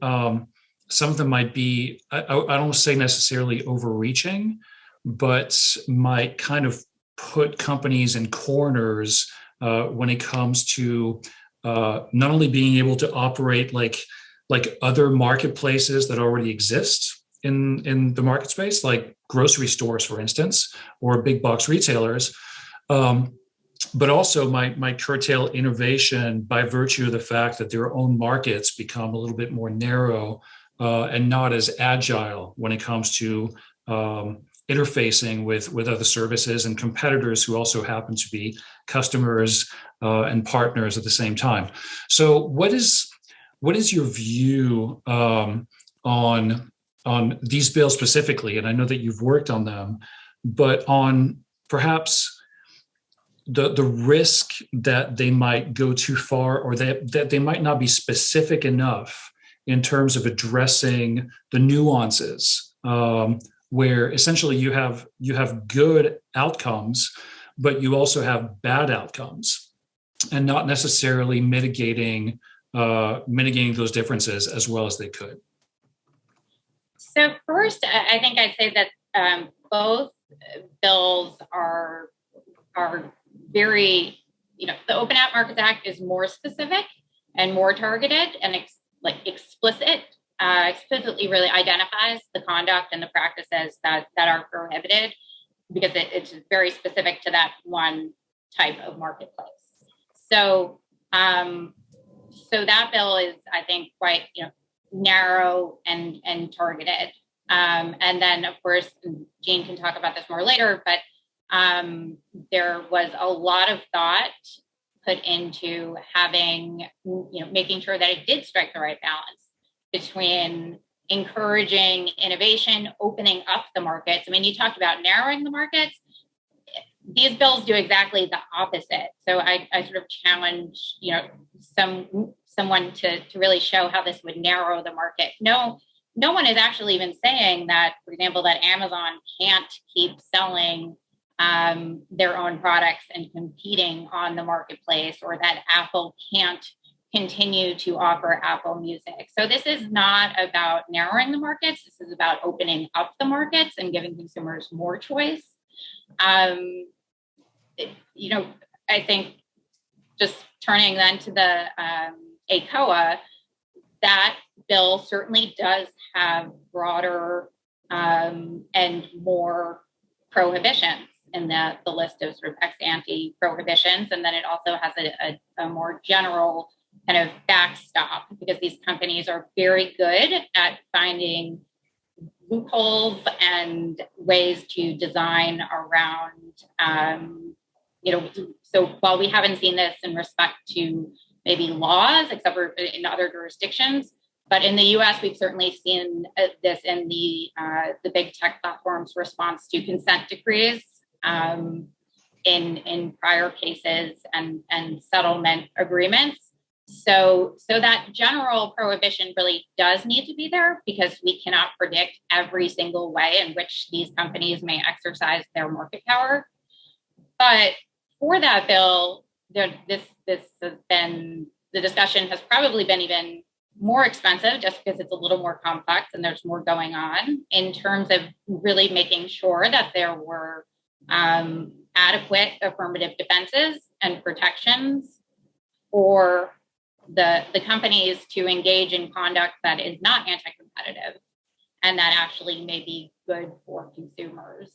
some of them might be, I don't say necessarily overreaching, but might kind of put companies in corners when it comes to not only being able to operate like other marketplaces that already exist in the market space, like grocery stores, for instance, or big box retailers, but also might curtail innovation by virtue of the fact that their own markets become a little bit more narrow and not as agile when it comes to interfacing with other services and competitors who also happen to be customers and partners at the same time. So what is your view on these bills specifically? And I know that you've worked on them, but on perhaps the risk that they might go too far, or that they might not be specific enough in terms of addressing the nuances, where essentially you have good outcomes, but you also have bad outcomes, and not necessarily mitigating those differences as well as they could. So first, I think I'd say that both bills are very, the Open App Markets Act is more specific and more targeted and explicitly really identifies the conduct and the practices that are prohibited, because it's very specific to that one type of marketplace. So that bill is, I think, quite narrow and targeted. And then, of course, Jean can talk about this more later, but there was a lot of thought put into having, making sure that it did strike the right balance between encouraging innovation, opening up the markets. I mean, you talked about narrowing the markets. These bills do exactly the opposite. So I sort of challenge, someone to really show how this would narrow the market. No one is actually even saying that, for example, that Amazon can't keep selling their own products and competing on the marketplace, or that Apple can't continue to offer Apple Music. So this is not about narrowing the markets. This is about opening up the markets and giving consumers more choice. I think just turning then to the ACOA, that bill certainly does have broader and more prohibitions in the list of sort of ex-ante prohibitions. And then it also has a more general kind of backstop, because these companies are very good at finding loopholes and ways to design around, so while we haven't seen this in respect to maybe laws, except for in other jurisdictions, but in the U.S., we've certainly seen this in the big tech platforms' response to consent decrees in prior cases and settlement agreements. So that general prohibition really does need to be there, because we cannot predict every single way in which these companies may exercise their market power. But for that bill, this has been, the discussion has probably been even more expensive, just because it's a little more complex and there's more going on, in terms of really making sure that there were adequate affirmative defenses and protections for the companies to engage in conduct that is not anti-competitive and that actually may be good for consumers.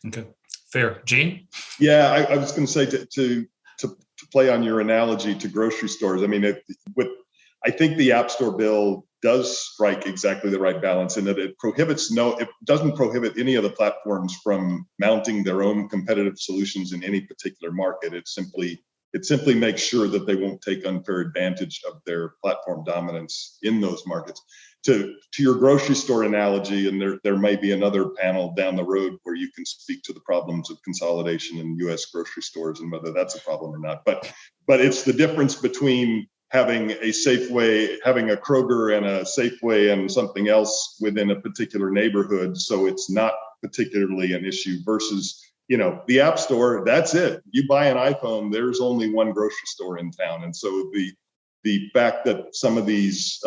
Okay, fair. Jean? Yeah, I was going to say to play on your analogy to grocery stores. I mean, I think the App Store bill does strike exactly the right balance in that it doesn't prohibit any of the platforms from mounting their own competitive solutions in any particular market. It simply makes sure that they won't take unfair advantage of their platform dominance in those markets. to your grocery store analogy, and there may be another panel down the road where you can speak to the problems of consolidation in U.S. grocery stores and whether that's a problem or not. But it's the difference between having a Safeway, having a Kroger and a Safeway and something else within a particular neighborhood, so it's not particularly an issue, versus, you know, the App Store, that's it. You buy an iPhone, there's only one grocery store in town. And so the fact that some of these,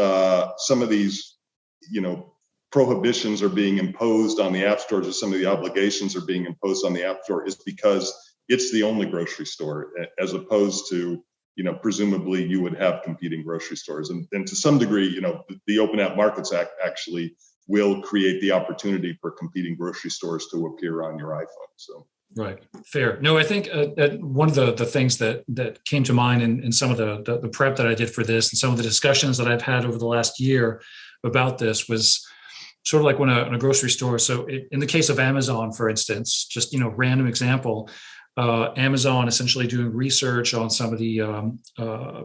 you know, prohibitions are being imposed on the app stores, or some of the obligations are being imposed on the app store, is because it's the only grocery store, as opposed to, you know, presumably you would have competing grocery stores. And to some degree, you know, the Open App Markets Act actually will create the opportunity for competing grocery stores to appear on your iPhone. So. Right. Fair. No, I think one of the things that came to mind in some of the prep that I did for this, and some of the discussions that I've had over the last year about this, was sort of like when a grocery store. So in the case of Amazon, for instance, just, you know, random example, Amazon essentially doing research on some of the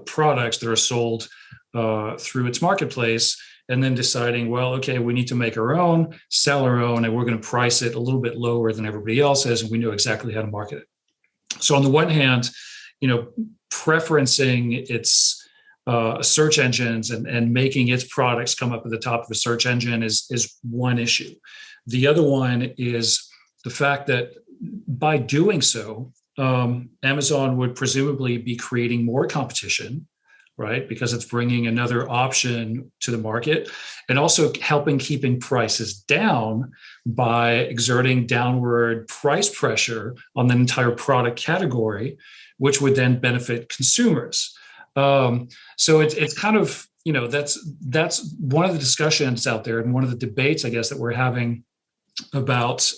products that are sold through its marketplace, and then deciding, well, okay, we need to make our own, sell our own, and we're going to price it a little bit lower than everybody else's, and we know exactly how to market it. So on the one hand, you know, preferencing its search engines and making its products come up at the top of a search engine is one issue. The other one is the fact that by doing so, Amazon would presumably be creating more competition, right? Because it's bringing another option to the market, and also helping keeping prices down by exerting downward price pressure on the entire product category, which would then benefit consumers. So it's kind of, you know, that's one of the discussions out there, and one of the debates, I guess, that we're having about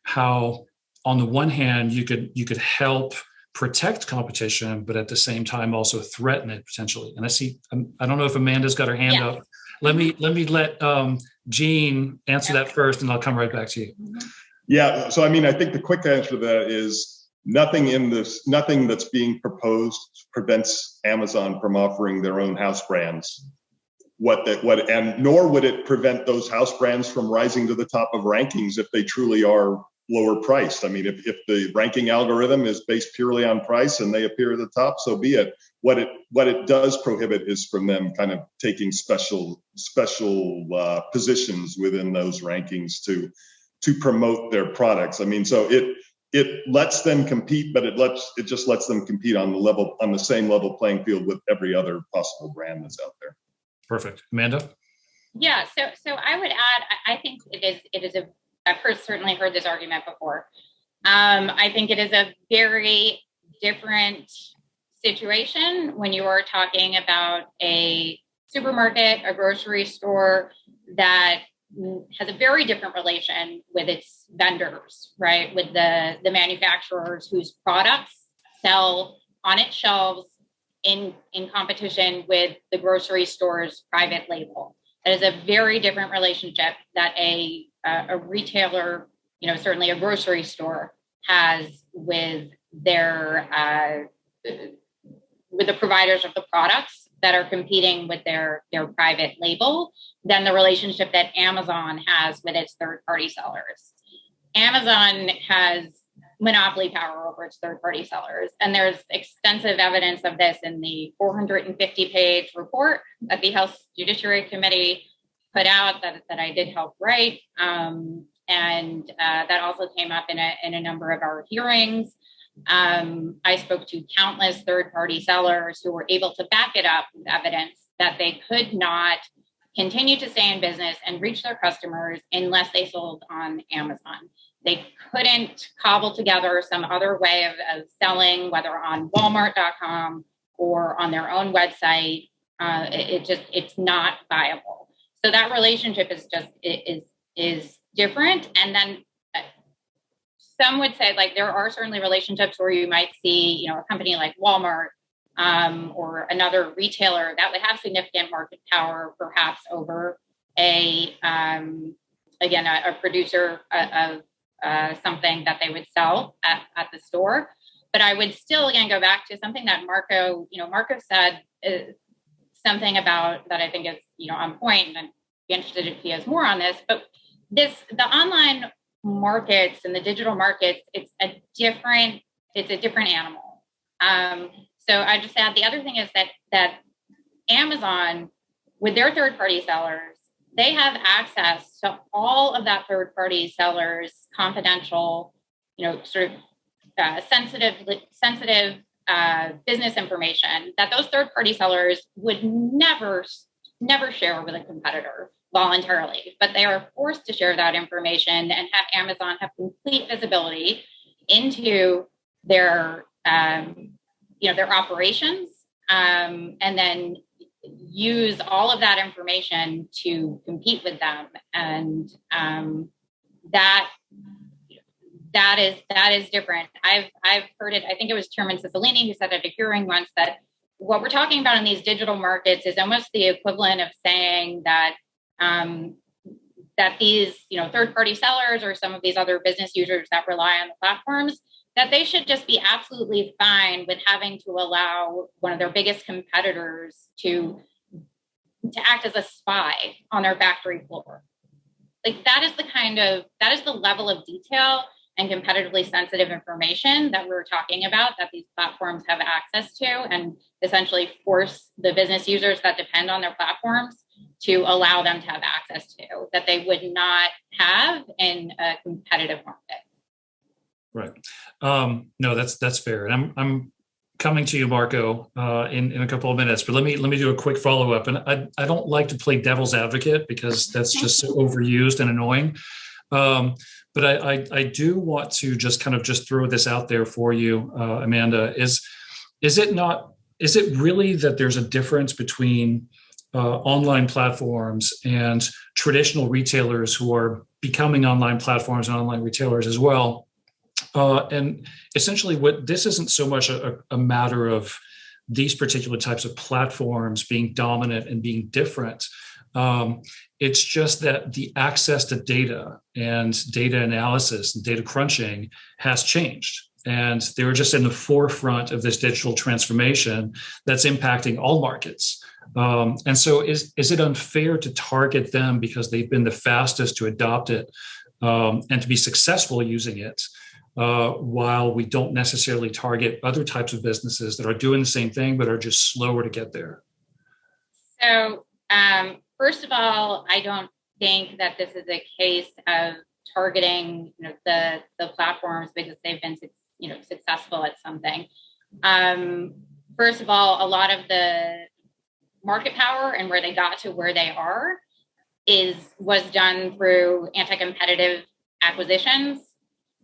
how, on the one hand, you could help protect competition, but at the same time also threaten it potentially. And I don't know if Amanda's got her hand up. Let me let Jean answer that first, and I'll come right back to you. Yeah. So I mean, I think the quick answer to that is nothing that's being proposed prevents Amazon from offering their own house brands. And nor would it prevent those house brands from rising to the top of rankings if they truly are lower priced. I mean, if the ranking algorithm is based purely on price and they appear at the top, so be it. What it does prohibit is from them kind of taking special positions within those rankings to promote their products. I mean, so it lets them compete, but it just lets them compete on the same level playing field with every other possible brand that's out there. Perfect. Amanda? Yeah, so I would add, I think I've certainly heard this argument before. I think it is a very different situation when you are talking about a supermarket, a grocery store that has a very different relation with its vendors, right? With the manufacturers whose products sell on its shelves in competition with the grocery store's private label. That is a very different relationship that a retailer, you know, certainly a grocery store, has with their with the providers of the products that are competing with their private label than the relationship that Amazon has with its third-party sellers. Amazon has monopoly power over its third-party sellers, and there's extensive evidence of this in the 450-page report that the House Judiciary Committee put out that I did help write, and that also came up in a number of our hearings. I spoke to countless third-party sellers who were able to back it up with evidence that they could not continue to stay in business and reach their customers unless they sold on Amazon. They couldn't cobble together some other way of selling, whether on Walmart.com or on their own website. It's not viable. So that relationship is different. And then some would say, like, there are certainly relationships where you might see, you know, a company like Walmart or another retailer that would have significant market power, perhaps over a producer of something that they would sell at the store. But I would still, again, go back to something that Marco said, something about that I think is, you know, on point. And be interested if he has more on this, but the online markets and the digital markets, it's a different animal. So I just add the other thing is that Amazon, with their third-party sellers, they have access to all of that third-party sellers' confidential, sort of sensitive business information that those third-party sellers would never share with a competitor voluntarily, but they are forced to share that information and have Amazon have complete visibility into their their operations, and then use all of that information to compete with them. And that is different. I've heard it. I think it was Chairman Cicilline who said at a hearing once that what we're talking about in these digital markets is almost the equivalent of saying that that these third-party sellers or some of these other business users that rely on the platforms, that they should just be absolutely fine with having to allow one of their biggest competitors to act as a spy on their factory floor. Like that is the level of detail and competitively sensitive information that we're talking about that these platforms have access to, and essentially force the business users that depend on their platforms to allow them to have access to, that they would not have in a competitive market. Right. No, that's fair. And I'm coming to you, Marco, in a couple of minutes, but let me do a quick follow up. And I don't like to play devil's advocate because that's just so overused and annoying. But I do want to just throw this out there for you, Amanda. Is it really that there's a difference between online platforms and traditional retailers who are becoming online platforms and online retailers as well? And essentially, what this isn't so much a matter of these particular types of platforms being dominant and being different. It's just that the access to data and data analysis and data crunching has changed. And they're just in the forefront of this digital transformation that's impacting all markets. And so is it unfair to target them because they've been the fastest to adopt it and to be successful using it, while we don't necessarily target other types of businesses that are doing the same thing but are just slower to get there? So first of all, I don't think that this is a case of targeting the platforms because they've been successful at something. First of all, a lot of the market power and where they got to where they are was done through anti-competitive acquisitions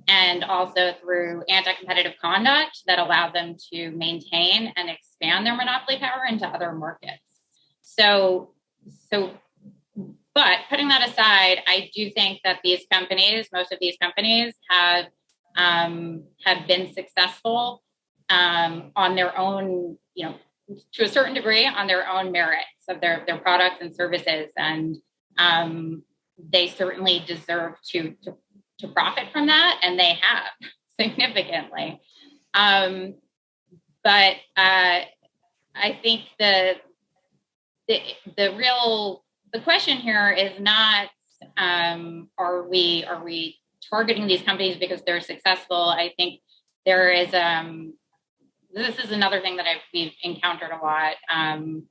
and also through anti-competitive conduct that allowed them to maintain and expand their monopoly power into other markets. So, but putting that aside, I do think that most of these companies have been successful on their own, to a certain degree, on their own merits of their products and services, and they certainly deserve to profit from that, and they have significantly. But I think the question here is not are we targeting these companies because they're successful. I think there is this is another thing that we've encountered a lot,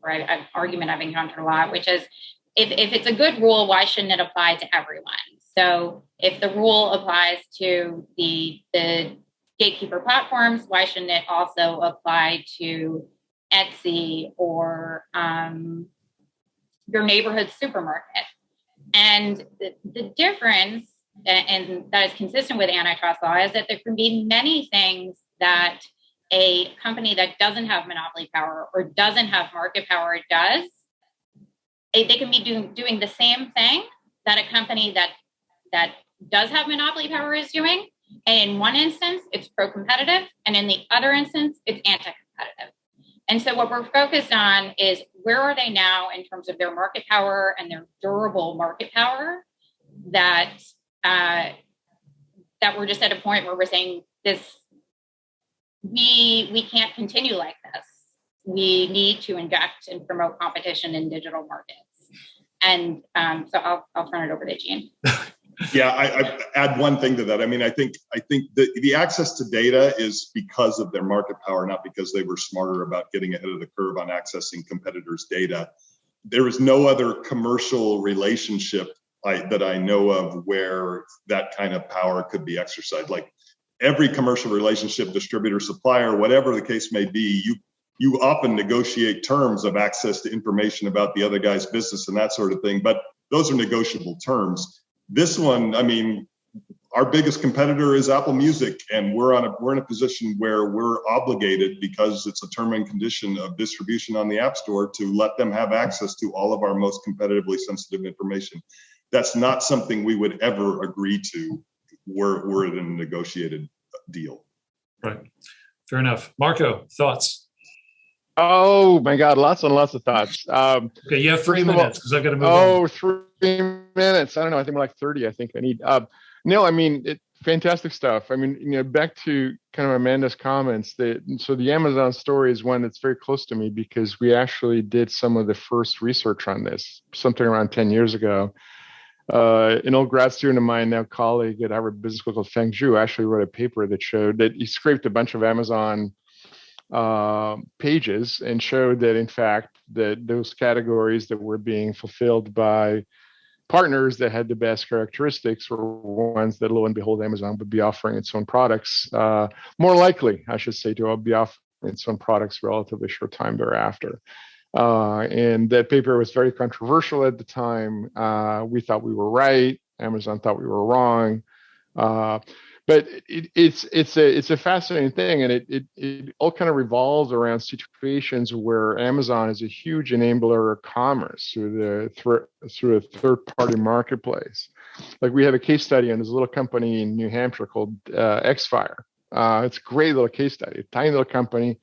or an argument I've encountered a lot, which is if it's a good rule, why shouldn't it apply to everyone? So if the rule applies to the gatekeeper platforms, why shouldn't it also apply to Etsy or your neighborhood supermarket? And the difference, and that is consistent with antitrust law, is that there can be many things that a company that doesn't have monopoly power or doesn't have market power does. They can be doing the same thing that a company that does have monopoly power is doing. And in one instance, it's pro-competitive. And in the other instance, it's anti-competitive. And so what we're focused on is where are they now in terms of their market power and their durable market power that we're just at a point where we're saying we can't continue like this. We need to inject and promote competition in digital markets. And so I'll turn it over to Gene. Yeah, I add one thing to that. I mean, I think the access to data is because of their market power, not because they were smarter about getting ahead of the curve on accessing competitors' data. There is no other commercial relationship that I know of where that kind of power could be exercised. Like every commercial relationship, distributor, supplier, whatever the case may be, you often negotiate terms of access to information about the other guy's business and that sort of thing, but those are negotiable terms. This one, I mean, our biggest competitor is Apple Music, and we're in a position where we're obligated, because it's a term and condition of distribution on the App Store, to let them have access to all of our most competitively sensitive information. That's not something we would ever agree to were it a negotiated deal. Right. Fair enough. Marco, thoughts? Oh my God, lots and lots of thoughts. Okay, you have 3 minutes because I've got to move on. 3 minutes. I don't know. I think like 30. I think I need. No, I mean, fantastic stuff. I mean, back to kind of Amanda's comments. So the Amazon story is one that's very close to me because we actually did some of the first research on this, something around 10 years ago. An old grad student of mine, now colleague at Harvard Business School called Feng Zhu, actually wrote a paper that showed that he scraped a bunch of Amazon pages and showed that in fact that those categories that were being fulfilled by partners that had the best characteristics were ones that, lo and behold, Amazon would be offering its own products, more likely, I should say, to be offering its own products relatively short time thereafter. And that paper was very controversial at the time. We thought we were right. Amazon thought we were wrong. But it's a fascinating thing, and it all kind of revolves around situations where Amazon is a huge enabler of commerce through a third-party marketplace. Like we have a case study on this little company in New Hampshire called Xfire. It's a great little case study, a tiny little company,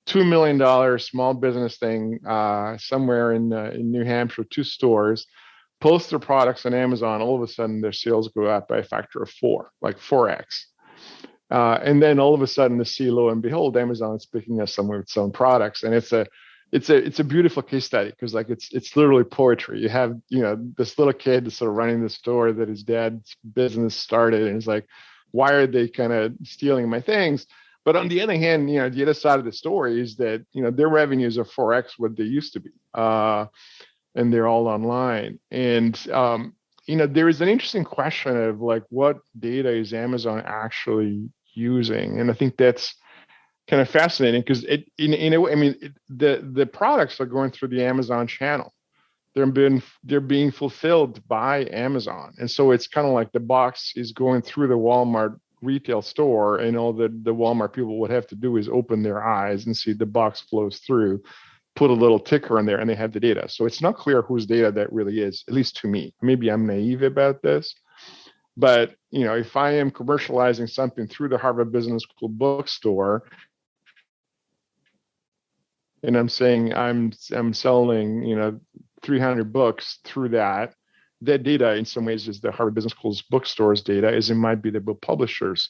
$2 million small business thing, somewhere in New Hampshire, 2 stores. Post their products on Amazon, all of a sudden their sales go up by a factor of 4, like 4x. And then all of a sudden, lo and behold, Amazon is picking up some of its own products, and it's a beautiful case study because like it's literally poetry. You have this little kid that's sort of running the store that his dad's business started, and it's like, why are they kind of stealing my things? But on the other hand, the other side of the story is that their revenues are 4x what they used to be. And they're all online. And, there is an interesting question of like, what data is Amazon actually using? And I think that's kind of fascinating because in a way, I mean, the products are going through the Amazon channel. They're being fulfilled by Amazon. And so it's kind of like the box is going through the Walmart retail store, and all the Walmart people would have to do is open their eyes and see the box flows through, put a little ticker in there, and they have the data. So it's not clear whose data that really is, at least to me. Maybe I'm naive about this, but if I am commercializing something through the Harvard Business School bookstore, and I'm saying I'm selling 300 books through that data in some ways is the Harvard Business School's bookstore's data, as it might be the book publisher's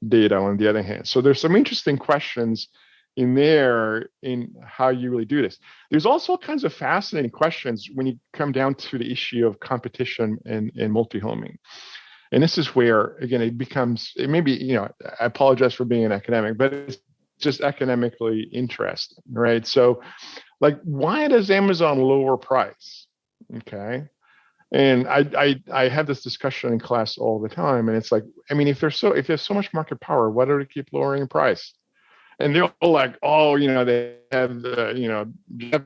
data on the other hand. So there's some interesting questions in there in how you really do this. There's also all kinds of fascinating questions when you come down to the issue of competition and multi-homing. And this is where, again, it becomes, I apologize for being an academic, but it's just academically interesting, right? So like, why does Amazon lower price? Okay. And I have this discussion in class all the time. And it's like, I mean, if there's so much market power, why do they keep lowering price? And they're all like, they have Jeff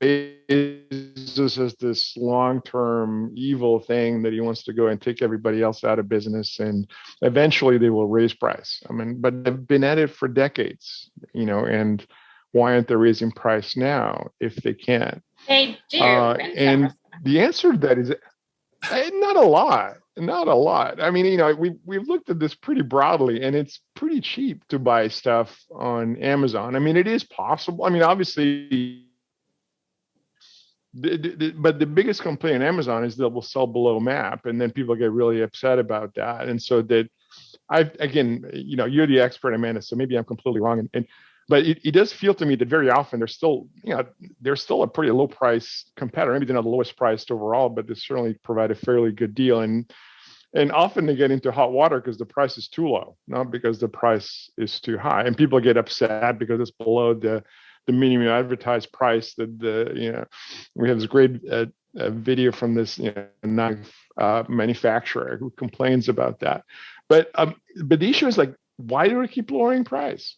Bezos as this long-term evil thing that he wants to go and take everybody else out of business, and eventually they will raise price. I mean, but they've been at it for decades, and why aren't they raising price now if they can? They do. And the answer to that is not a lot. Not a lot. I mean, we've looked at this pretty broadly, and it's pretty cheap to buy stuff on Amazon. I mean, it is possible. I mean, obviously, but the biggest complaint on Amazon is that we'll sell below MAP, and then people get really upset about that. And so that you're the expert, Amanda, so maybe I'm completely wrong. And But it does feel to me that very often they're still a pretty low price competitor. Maybe they're not the lowest priced overall, but they certainly provide a fairly good deal. And often they get into hot water because the price is too low, not because the price is too high. And people get upset because it's below the minimum advertised price. We have this great video from this knife manufacturer who complains about that. But the issue is, like, why do we keep lowering price?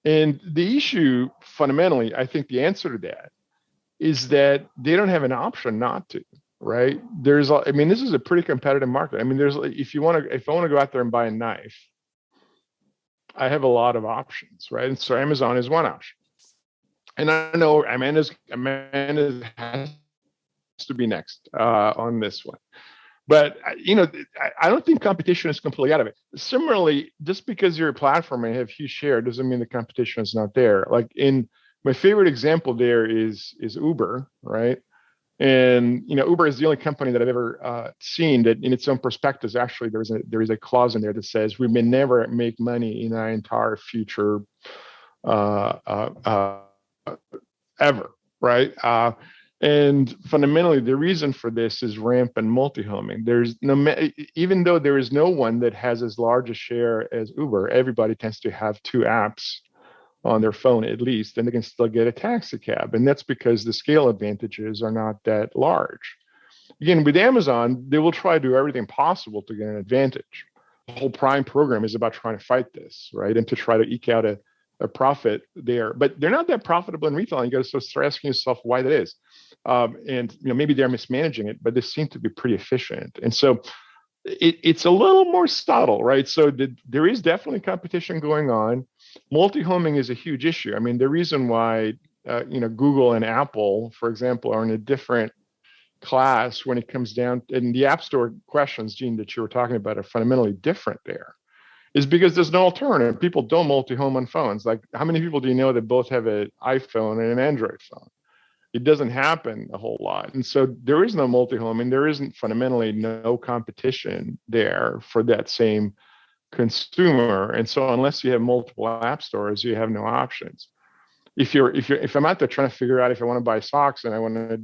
And the issue, fundamentally, I think the answer to that is that they don't have an option not to, right? This is a pretty competitive market. I mean, if I want to go out there and buy a knife, I have a lot of options, right? And so Amazon is one option. And I know Amanda has to be next on this one. But I don't think competition is completely out of it. Similarly, just because you're a platform and have huge share doesn't mean the competition is not there. Like, in my favorite example there is Uber, right? And Uber is the only company that I've ever seen that, in its own prospectus, actually there is a clause in there that says we may never make money in our entire future ever, right? And fundamentally, the reason for this is rampant multi-homing. Even though there is no one that has as large a share as Uber, everybody tends to have 2 apps on their phone at least, and they can still get a taxi cab. And that's because the scale advantages are not that large. Again, with Amazon, they will try to do everything possible to get an advantage. The whole Prime program is about trying to fight this, right? And to try to eke out a profit there. But they're not that profitable in retail. And you got to start asking yourself why that is. And maybe they're mismanaging it, but they seem to be pretty efficient. And so it's a little more subtle, right? So there is definitely competition going on. Multi-homing is a huge issue. I mean, the reason why Google and Apple, for example, are in a different class when it comes down, and the App Store questions, Gene, that you were talking about are fundamentally different there, is because there's no alternative. People don't multi-home on phones. Like, how many people do you know that both have an iPhone and an Android phone? It doesn't happen a whole lot. And so there is no multi-home, and there isn't fundamentally no competition there for that same consumer. And so unless you have multiple app stores, you have no options. If I'm out there trying to figure out if I want to buy socks and I want to,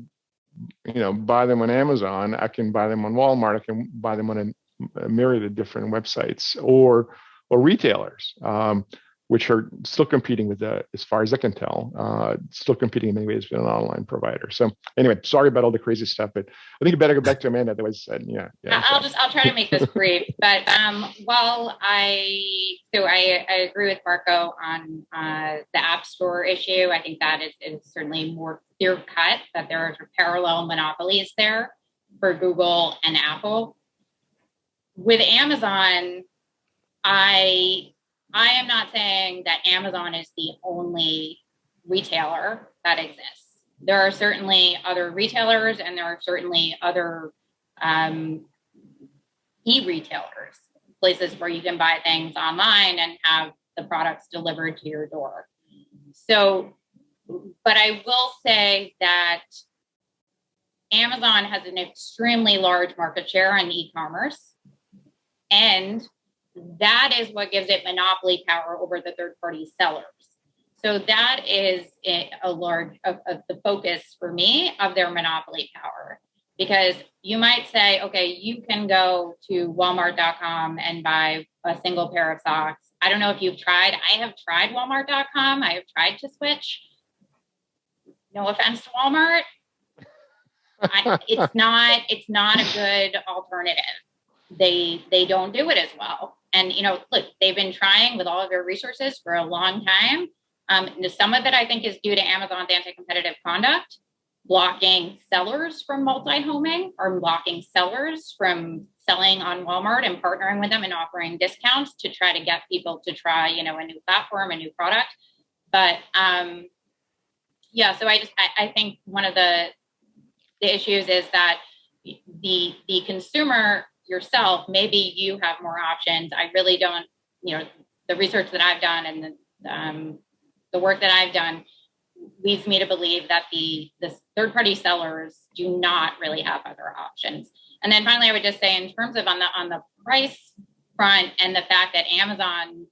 buy them on Amazon, I can buy them on Walmart, I can buy them on a myriad of different websites or retailers, which are still competing with as far as I can tell, still competing in many ways with an online provider. So anyway, sorry about all the crazy stuff, but I think you better go back to Amanda. Otherwise, I'll try to make this brief. But I agree with Marco on the App Store issue. I think that is certainly more clear cut that there are parallel monopolies there for Google and Apple. With Amazon, I am not saying that Amazon is the only retailer that exists. There are certainly other retailers, and there are certainly other e-retailers, places where you can buy things online and have the products delivered to your door. So, but I will say that Amazon has an extremely large market share in e-commerce, and that is what gives it monopoly power over the third-party sellers. So that is a large of the focus for me of their monopoly power, because you might say, okay, you can go to Walmart.com and buy a single pair of socks. I don't know if you've tried. I have tried Walmart.com. I have tried to switch. No offense to Walmart. It's not a good alternative. They don't do it as well. And, look, they've been trying with all of their resources for a long time. Some of it, I think, is due to Amazon's anti-competitive conduct, blocking sellers from multi-homing or blocking sellers from selling on Walmart and partnering with them and offering discounts to try to get people to try, a new platform, a new product. But, so I think one of the issues is that the consumer yourself, maybe you have more options. I really don't, the research that I've done and the work that I've done leads me to believe that the third-party sellers do not really have other options. And then finally, I would just say, in terms of on the price front and the fact that Amazon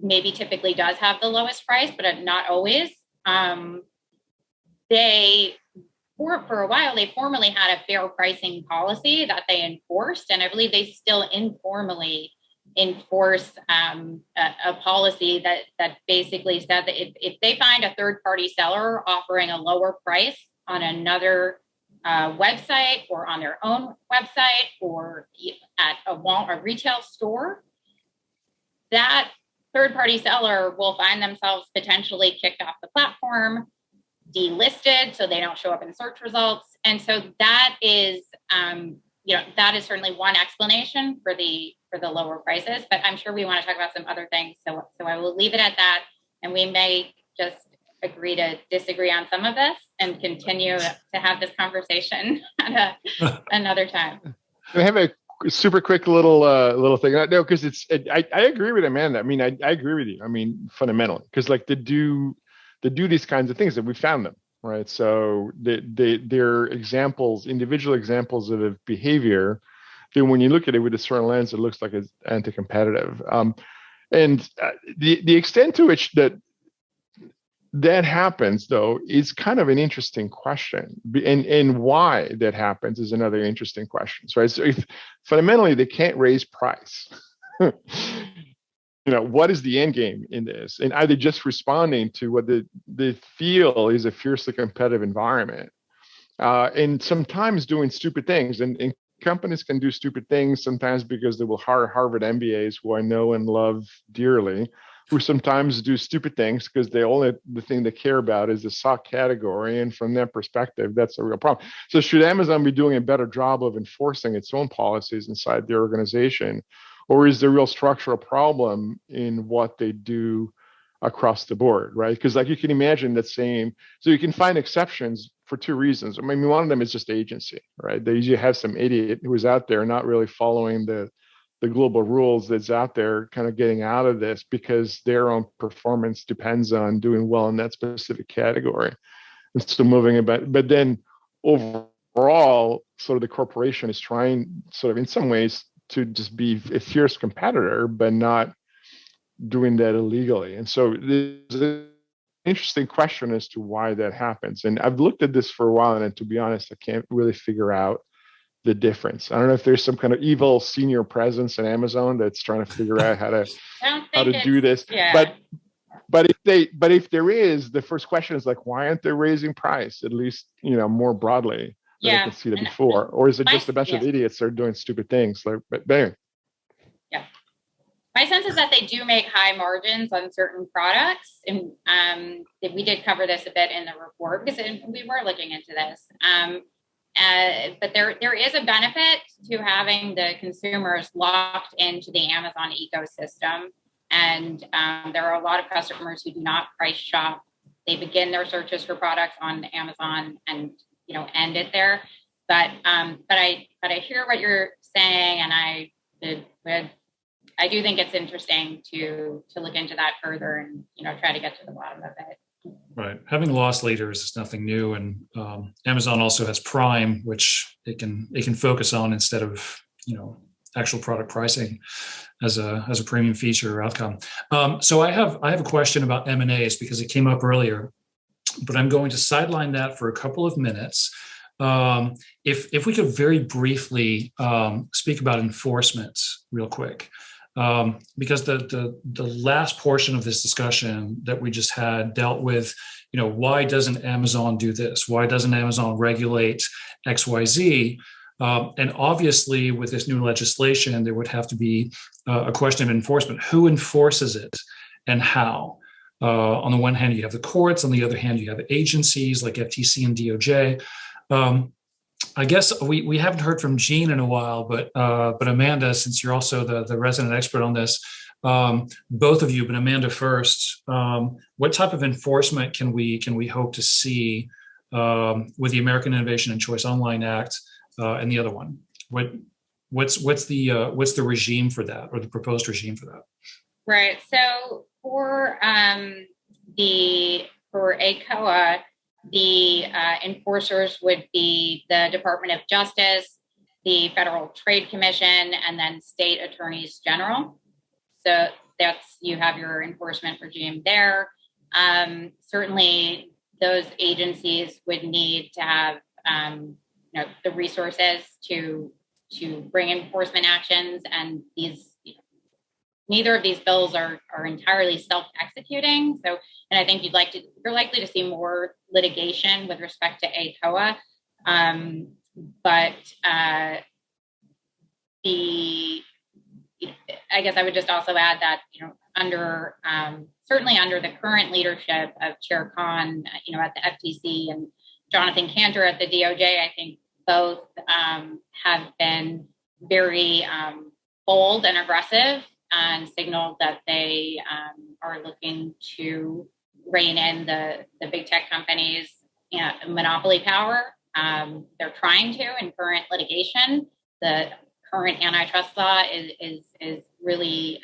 maybe typically does have the lowest price, but not always. They, for a while, they formally had a fair pricing policy that they enforced, and I believe they still informally enforce a policy that basically said that if they find a third-party seller offering a lower price on another website or on their own website or at a retail store, that third-party seller will find themselves potentially kicked off the platform, delisted, so they don't show up in search results. And so that is, that is certainly one explanation for the lower prices. But I'm sure we want to talk about some other things. So I will leave it at that, and we may just agree to disagree on some of this and continue to have this conversation at another time. I have a super quick little thing. No, because I agree with Amanda. I mean, I agree with you. I mean, fundamentally, because like to do these kinds of things, that we found them, right? So they're examples, individual examples of behavior that when you look at it with a certain lens, it looks like it's anti-competitive. And the extent to which that happens, though, is kind of an interesting question, and why that happens is another interesting question, right? So if fundamentally they can't raise price, what is the end game in this? And are they just responding to what they feel is a fiercely competitive environment, and sometimes doing stupid things? And companies can do stupid things sometimes because they will hire Harvard MBAs who I know and love dearly, who sometimes do stupid things because the thing they care about is the sock category. And from their perspective, that's a real problem. So should Amazon be doing a better job of enforcing its own policies inside the organization? Or is there a real structural problem in what they do across the board, right? Because like you can imagine that same, so you can find exceptions for two reasons. I mean, one of them is just agency, right? They usually have some idiot who's out there not really following the global rules that's out there, kind of getting out of this because their own performance depends on doing well in that specific category. And so moving about, but then overall, sort of the corporation is trying sort of in some ways to just be a fierce competitor, but not doing that illegally. And so there's an interesting question as to why that happens. And I've looked at this for a while, and to be honest, I can't really figure out the difference. I don't know if there's some kind of evil senior presence in Amazon that's trying to figure out how to do this. Yeah. But if there is, the first question is like, why aren't they raising price at least more broadly than I can see that before? Or is it just a bunch of idiots that are doing stupid things? Like, bang. Yeah. My sense is that they do make high margins on certain products, and we did cover this a bit in the report because we were looking into this. But there is a benefit to having the consumers locked into the Amazon ecosystem. And there are a lot of customers who do not price shop. They begin their searches for products on Amazon and end it there. But I hear what you're saying, and I do think it's interesting to look into that further and try to get to the bottom of it. Right. Having loss leaders is nothing new, and Amazon also has Prime, which it can focus on instead of actual product pricing as a premium feature or outcome. So I have a question about M&As because it came up earlier, but I'm going to sideline that for a couple of minutes. If we could very briefly speak about enforcement real quick. Because the last portion of this discussion that we just had dealt with, why doesn't Amazon do this? Why doesn't Amazon regulate XYZ? And obviously, with this new legislation, there would have to be a question of enforcement. Who enforces it and how? On the one hand, you have the courts. On the other hand, you have agencies like FTC and DOJ. I guess we haven't heard from Jean in a while, but Amanda, since you're also the resident expert on this, both of you, but Amanda first, what type of enforcement can we hope to see with the American Innovation and Choice Online Act and the other one? What's the regime for that, or the proposed regime for that? Right. So for ACOA, the enforcers would be the Department of Justice, the Federal Trade Commission, and then state attorneys general. So you have your enforcement regime there. Certainly, those agencies would need to have the resources to bring enforcement actions, and neither of these bills are entirely self-executing. So, and I think you're likely to see more litigation with respect to ACOA. But I guess I would just also add that, certainly under the current leadership of Chair Khan, at the FTC, and Jonathan Cantor at the DOJ, I think both have been very bold and aggressive and signaled that they are looking to rein in the big tech companies' monopoly power. They're trying to in current litigation. The current antitrust law is really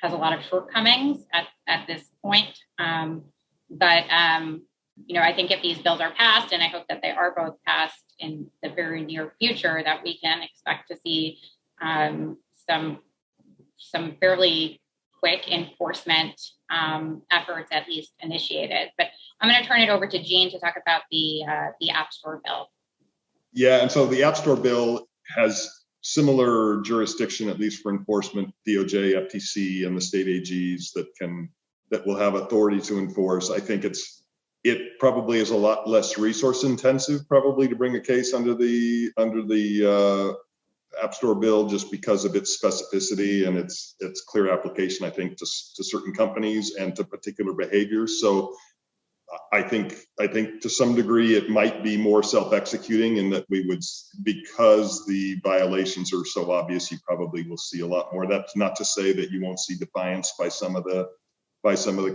has a lot of shortcomings at this point. But I think if these bills are passed, and I hope that they are both passed in the very near future, that we can expect to see some fairly quick enforcement efforts at least initiated. But I'm going to turn it over to Jean to talk about the App Store bill. Yeah, and so the App Store bill has similar jurisdiction, at least for enforcement, DOJ, FTC, and the state AGs that will have authority to enforce. I think it probably is a lot less resource intensive probably to bring a case under the App Store bill, just because of its specificity and its clear application, I think, to certain companies and to particular behaviors. So I think to some degree it might be more self-executing, in that we would, because the violations are so obvious, you probably will see a lot more. That's not to say that you won't see defiance by some of the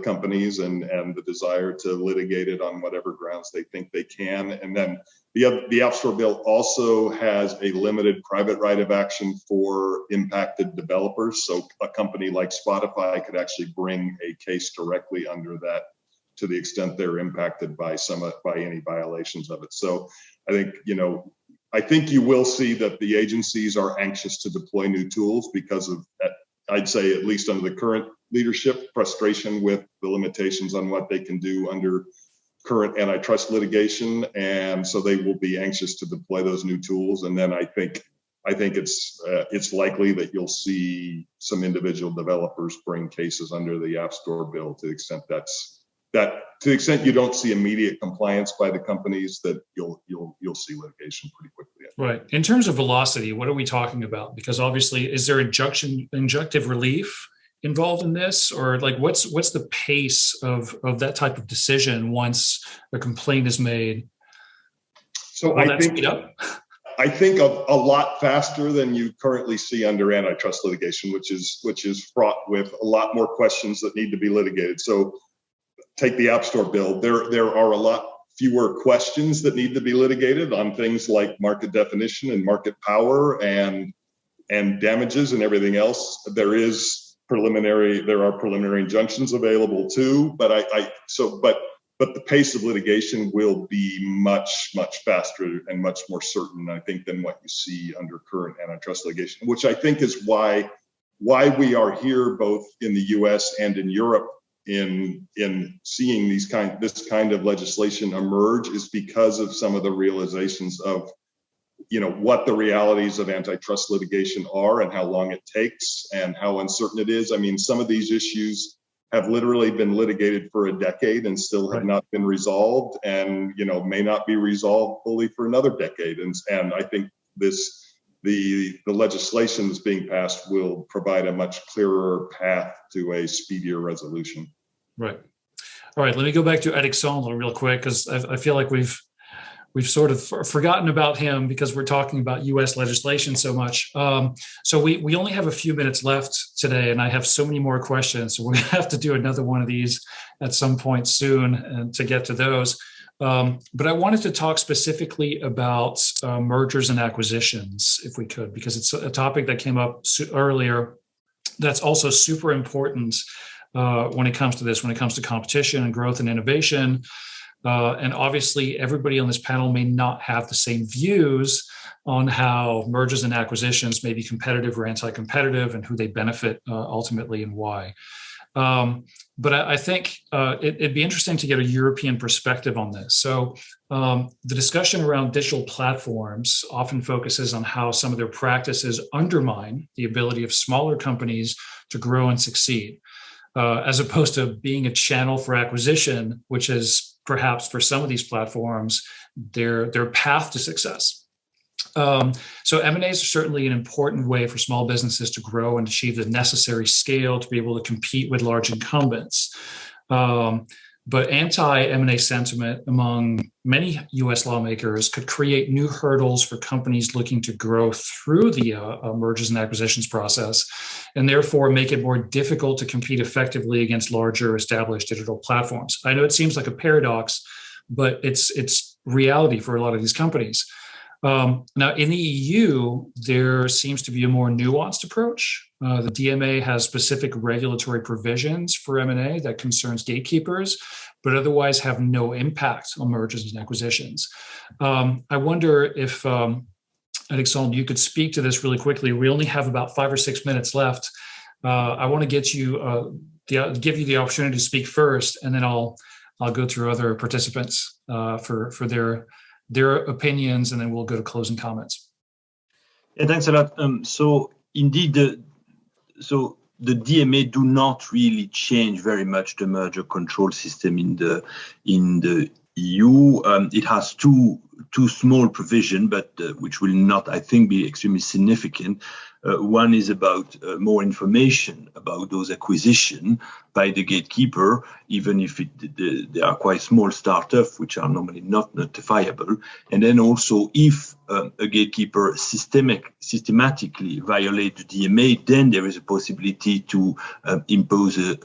companies and the desire to litigate it on whatever grounds they think they can. And then the App Store bill also has a limited private right of action for impacted developers. So a company like Spotify could actually bring a case directly under that, to the extent they're impacted by any violations of it. So I think you will see that the agencies are anxious to deploy new tools because of, I'd say, at least under the current leadership, frustration with the limitations on what they can do under current antitrust litigation, and so they will be anxious to deploy those new tools. And then I think it's likely that you'll see some individual developers bring cases under the App Store bill, to the extent to the extent you don't see immediate compliance by the companies, that you'll see litigation pretty quickly. Right. In terms of velocity, what are we talking about? Because obviously, is there injunctive relief involved in this, or like what's the pace of that type of decision once a complaint is made? So I think a lot faster than you currently see under antitrust litigation, which is fraught with a lot more questions that need to be litigated. So take the App Store bill. There are a lot fewer questions that need to be litigated on things like market definition and market power and damages and everything else. There are preliminary injunctions available too, but the pace of litigation will be much, much faster and much more certain, I think, than what you see under current antitrust litigation, which I think is why we are here both in the US and in Europe in seeing this kind of legislation emerge, is because of some of the realizations of what the realities of antitrust litigation are and how long it takes and how uncertain it is. I mean, some of these issues have literally been litigated for a decade and still have not been resolved, and may not be resolved fully for another decade. And I think the legislation that's being passed will provide a much clearer path to a speedier resolution. Right. All right. Let me go back to Alexandre real quick, because I feel like we've sort of forgotten about him because we're talking about U.S. legislation so much. So we only have a few minutes left today, and I have so many more questions. So we're going to have to do another one of these at some point soon and to get to those. But I wanted to talk specifically about mergers and acquisitions, if we could, because it's a topic that came up earlier that's also super important when it comes to this, when it comes to competition and growth and innovation. And obviously, everybody on this panel may not have the same views on how mergers and acquisitions may be competitive or anti-competitive and who they benefit ultimately and why. But I think it'd be interesting to get a European perspective on this. So the discussion around digital platforms often focuses on how some of their practices undermine the ability of smaller companies to grow and succeed, as opposed to being a channel for acquisition, which is perhaps for some of these platforms, their path to success. So M&As are certainly an important way for small businesses to grow and achieve the necessary scale to be able to compete with large incumbents. But anti-M&A sentiment among many U.S. lawmakers could create new hurdles for companies looking to grow through the mergers and acquisitions process, and therefore make it more difficult to compete effectively against larger established digital platforms. I know it seems like a paradox, but it's reality for a lot of these companies. Now, in the EU, there seems to be a more nuanced approach. The DMA has specific regulatory provisions for M&A that concerns gatekeepers, but otherwise have no impact on mergers and acquisitions. I wonder if, Alexandre, you could speak to this really quickly. We only have about 5 or 6 minutes left. I want to give you the opportunity to speak first, and then I'll go through other participants for their opinions, and then we'll go to closing comments. Yeah, thanks a lot. So indeed, the DMA do not really change very much the merger control system in the EU. It has two small provisions, but which will not, I think, be extremely significant. One is about more information about those acquisitions by the gatekeeper, even if they are quite small startups, which are normally not notifiable. And then also, if a gatekeeper systematically violates the DMA, then there is a possibility to impose a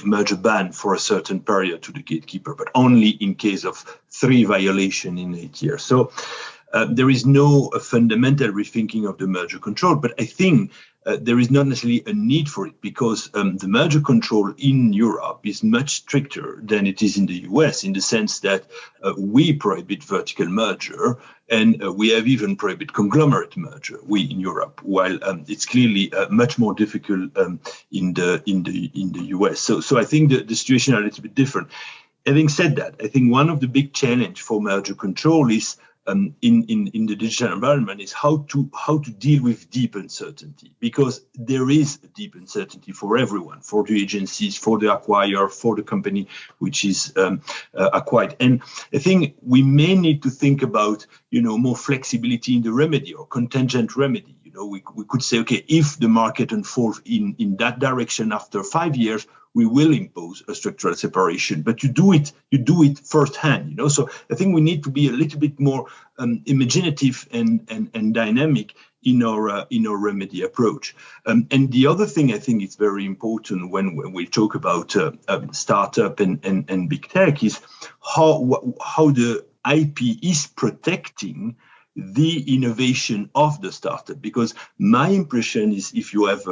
merger ban for a certain period to the gatekeeper, but only in case of 3 violations in 8 years. So there is no fundamental rethinking of the merger control, but I think there is not necessarily a need for it, because the merger control in Europe is much stricter than it is in the US, in the sense that we prohibit vertical merger, and we have even prohibit conglomerate merger, in Europe, while it's clearly much more difficult in the US. So I think the situation is a little bit different. Having said that, I think one of the big challenge for merger control is in the digital environment is how to deal with deep uncertainty, because there is a deep uncertainty for everyone, for the agencies, for the acquirer, for the company which is acquired. And I think we may need to think about more flexibility in the remedy or contingent remedy. We could say, okay, if the market unfolds in that direction after 5 years, we will impose a structural separation, but you do it firsthand, So I think we need to be a little bit more imaginative and dynamic in our remedy approach. And the other thing I think is very important when we talk about startup and big tech is how the IP is protecting the innovation of the startup. Because my impression is, if you have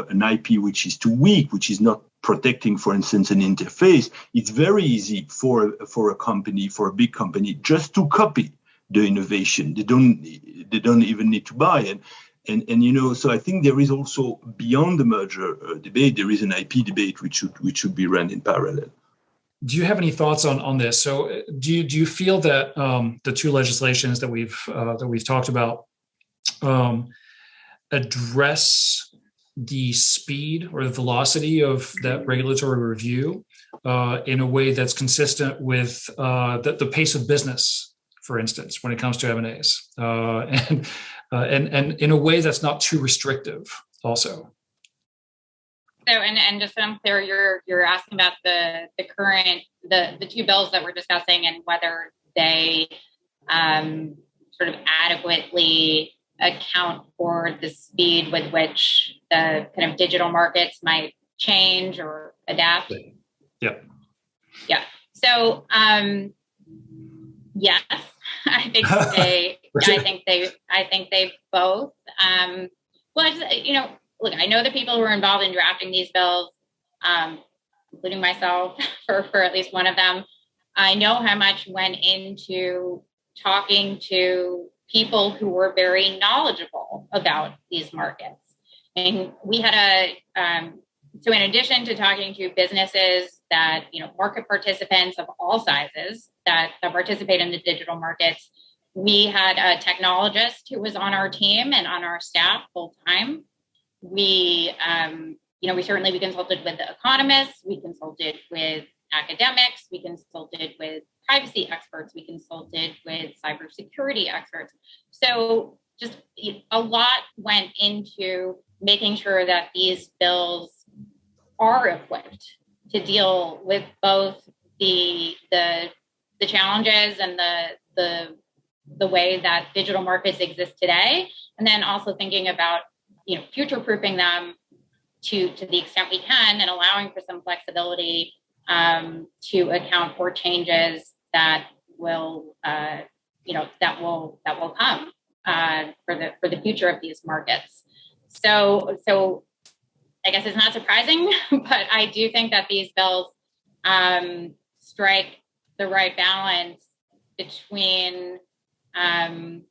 an IP which is too weak, which is not protecting, for instance, an interface, it's very easy for a company, for a big company, just to copy the innovation. They don't even need to buy it. And so I think there is also, beyond the merger debate, there is an IP debate which should be run in parallel. Do you have any thoughts on this? So do you feel that the 2 legislations that we've talked about address the speed or the velocity of that regulatory review in a way that's consistent with the pace of business, for instance, when it comes to M&As, and in a way that's not too restrictive also? So, and just so I'm clear, you're asking about the current, the 2 bills that we're discussing, and whether they sort of adequately account for the speed with which the kind of digital markets might change or adapt. Yeah. So, yes, I think they. I think they both. Well, look, I know the people who are involved in drafting these bills, including myself, for at least one of them. I know how much went into talking to people who were very knowledgeable about these markets. And we had so in addition to talking to businesses that, market participants of all sizes that participate in the digital markets, we had a technologist who was on our team and on our staff full time. We consulted with the economists, we consulted with academics, we consulted with privacy experts, we consulted with cybersecurity experts. So just a lot went into making sure that these bills are equipped to deal with both the challenges and the way that digital markets exist today, and then also thinking about future-proofing them to the extent we can, and allowing for some flexibility to account for changes that will come for the future of these markets. So I guess it's not surprising, but I do think that these bills strike the right balance between setting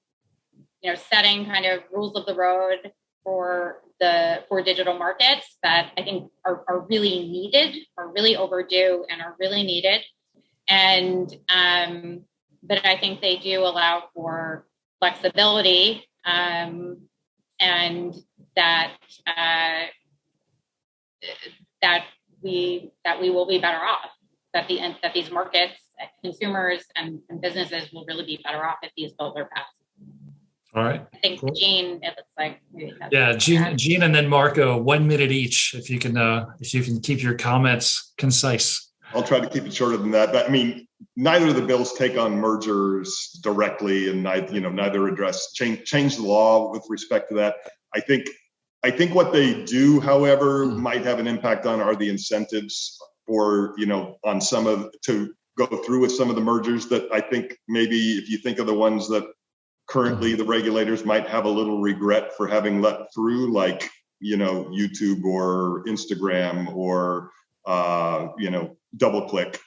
kind of rules of the road for digital markets that I think are really needed, are really overdue, and are really needed. And but I think they do allow for flexibility, and that we will be better off. That these markets, consumers and businesses will really be better off if these bills are passed. All right. I think cool. Jean, it looks like. Jean, and then Marco, 1 minute each. If you can keep your comments concise. I'll try to keep it shorter than that. But I mean, neither of the bills take on mergers directly, and neither address change the law with respect to that. I think what they do, however, might have an impact on are the incentives for on to go through with some of the mergers that I think maybe if you think of the ones that currently the regulators might have a little regret for having let through, like YouTube or Instagram or DoubleClick.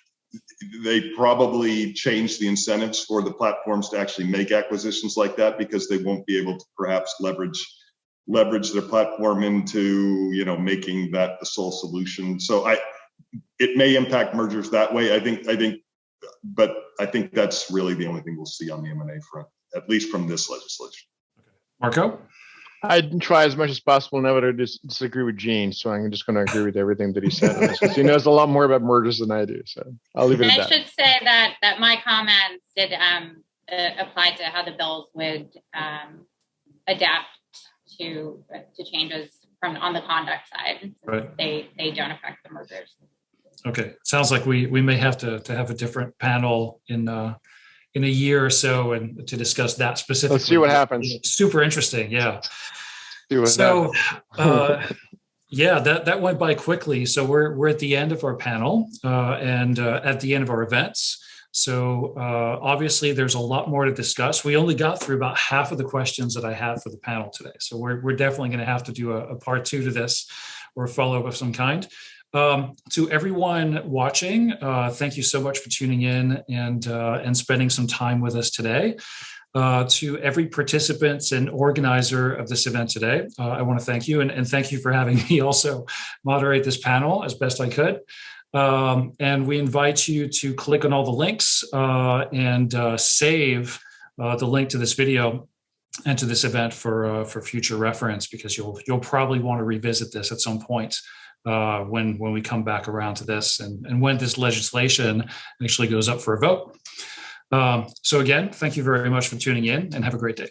They probably change the incentives for the platforms to actually make acquisitions like that, because they won't be able to perhaps leverage their platform into making that the sole solution. So it may impact mergers that way. But I think that's really the only thing we'll see on the M&A front, at least from this legislation. Marco? I'd try as much as possible never to disagree with Gene, so I'm just going to agree with everything that he said, because he knows a lot more about mergers than I do. So I'll leave it at that. I should say that my comments did apply to how the bills would adapt to changes on the conduct side. Right. They don't affect the mergers. Okay. Sounds like we may have to have a different panel in a year or so and to discuss that specifically. Let's see what happens. Super interesting. Yeah. So that went by quickly. So we're at the end of our panel and at the end of our events. So obviously there's a lot more to discuss. We only got through about half of the questions that I had for the panel today. So we're definitely going to have to do a part 2 to this, or a follow-up of some kind. To everyone watching, thank you so much for tuning in and spending some time with us today. To every participant and organizer of this event today, I want to thank you, and thank you for having me also moderate this panel as best I could. And we invite you to click on all the links and save the link to this video and to this event for future reference, because you'll probably want to revisit this at some point when we come back around to this and when this legislation actually goes up for a vote. So again, thank you very much for tuning in, and have a great day.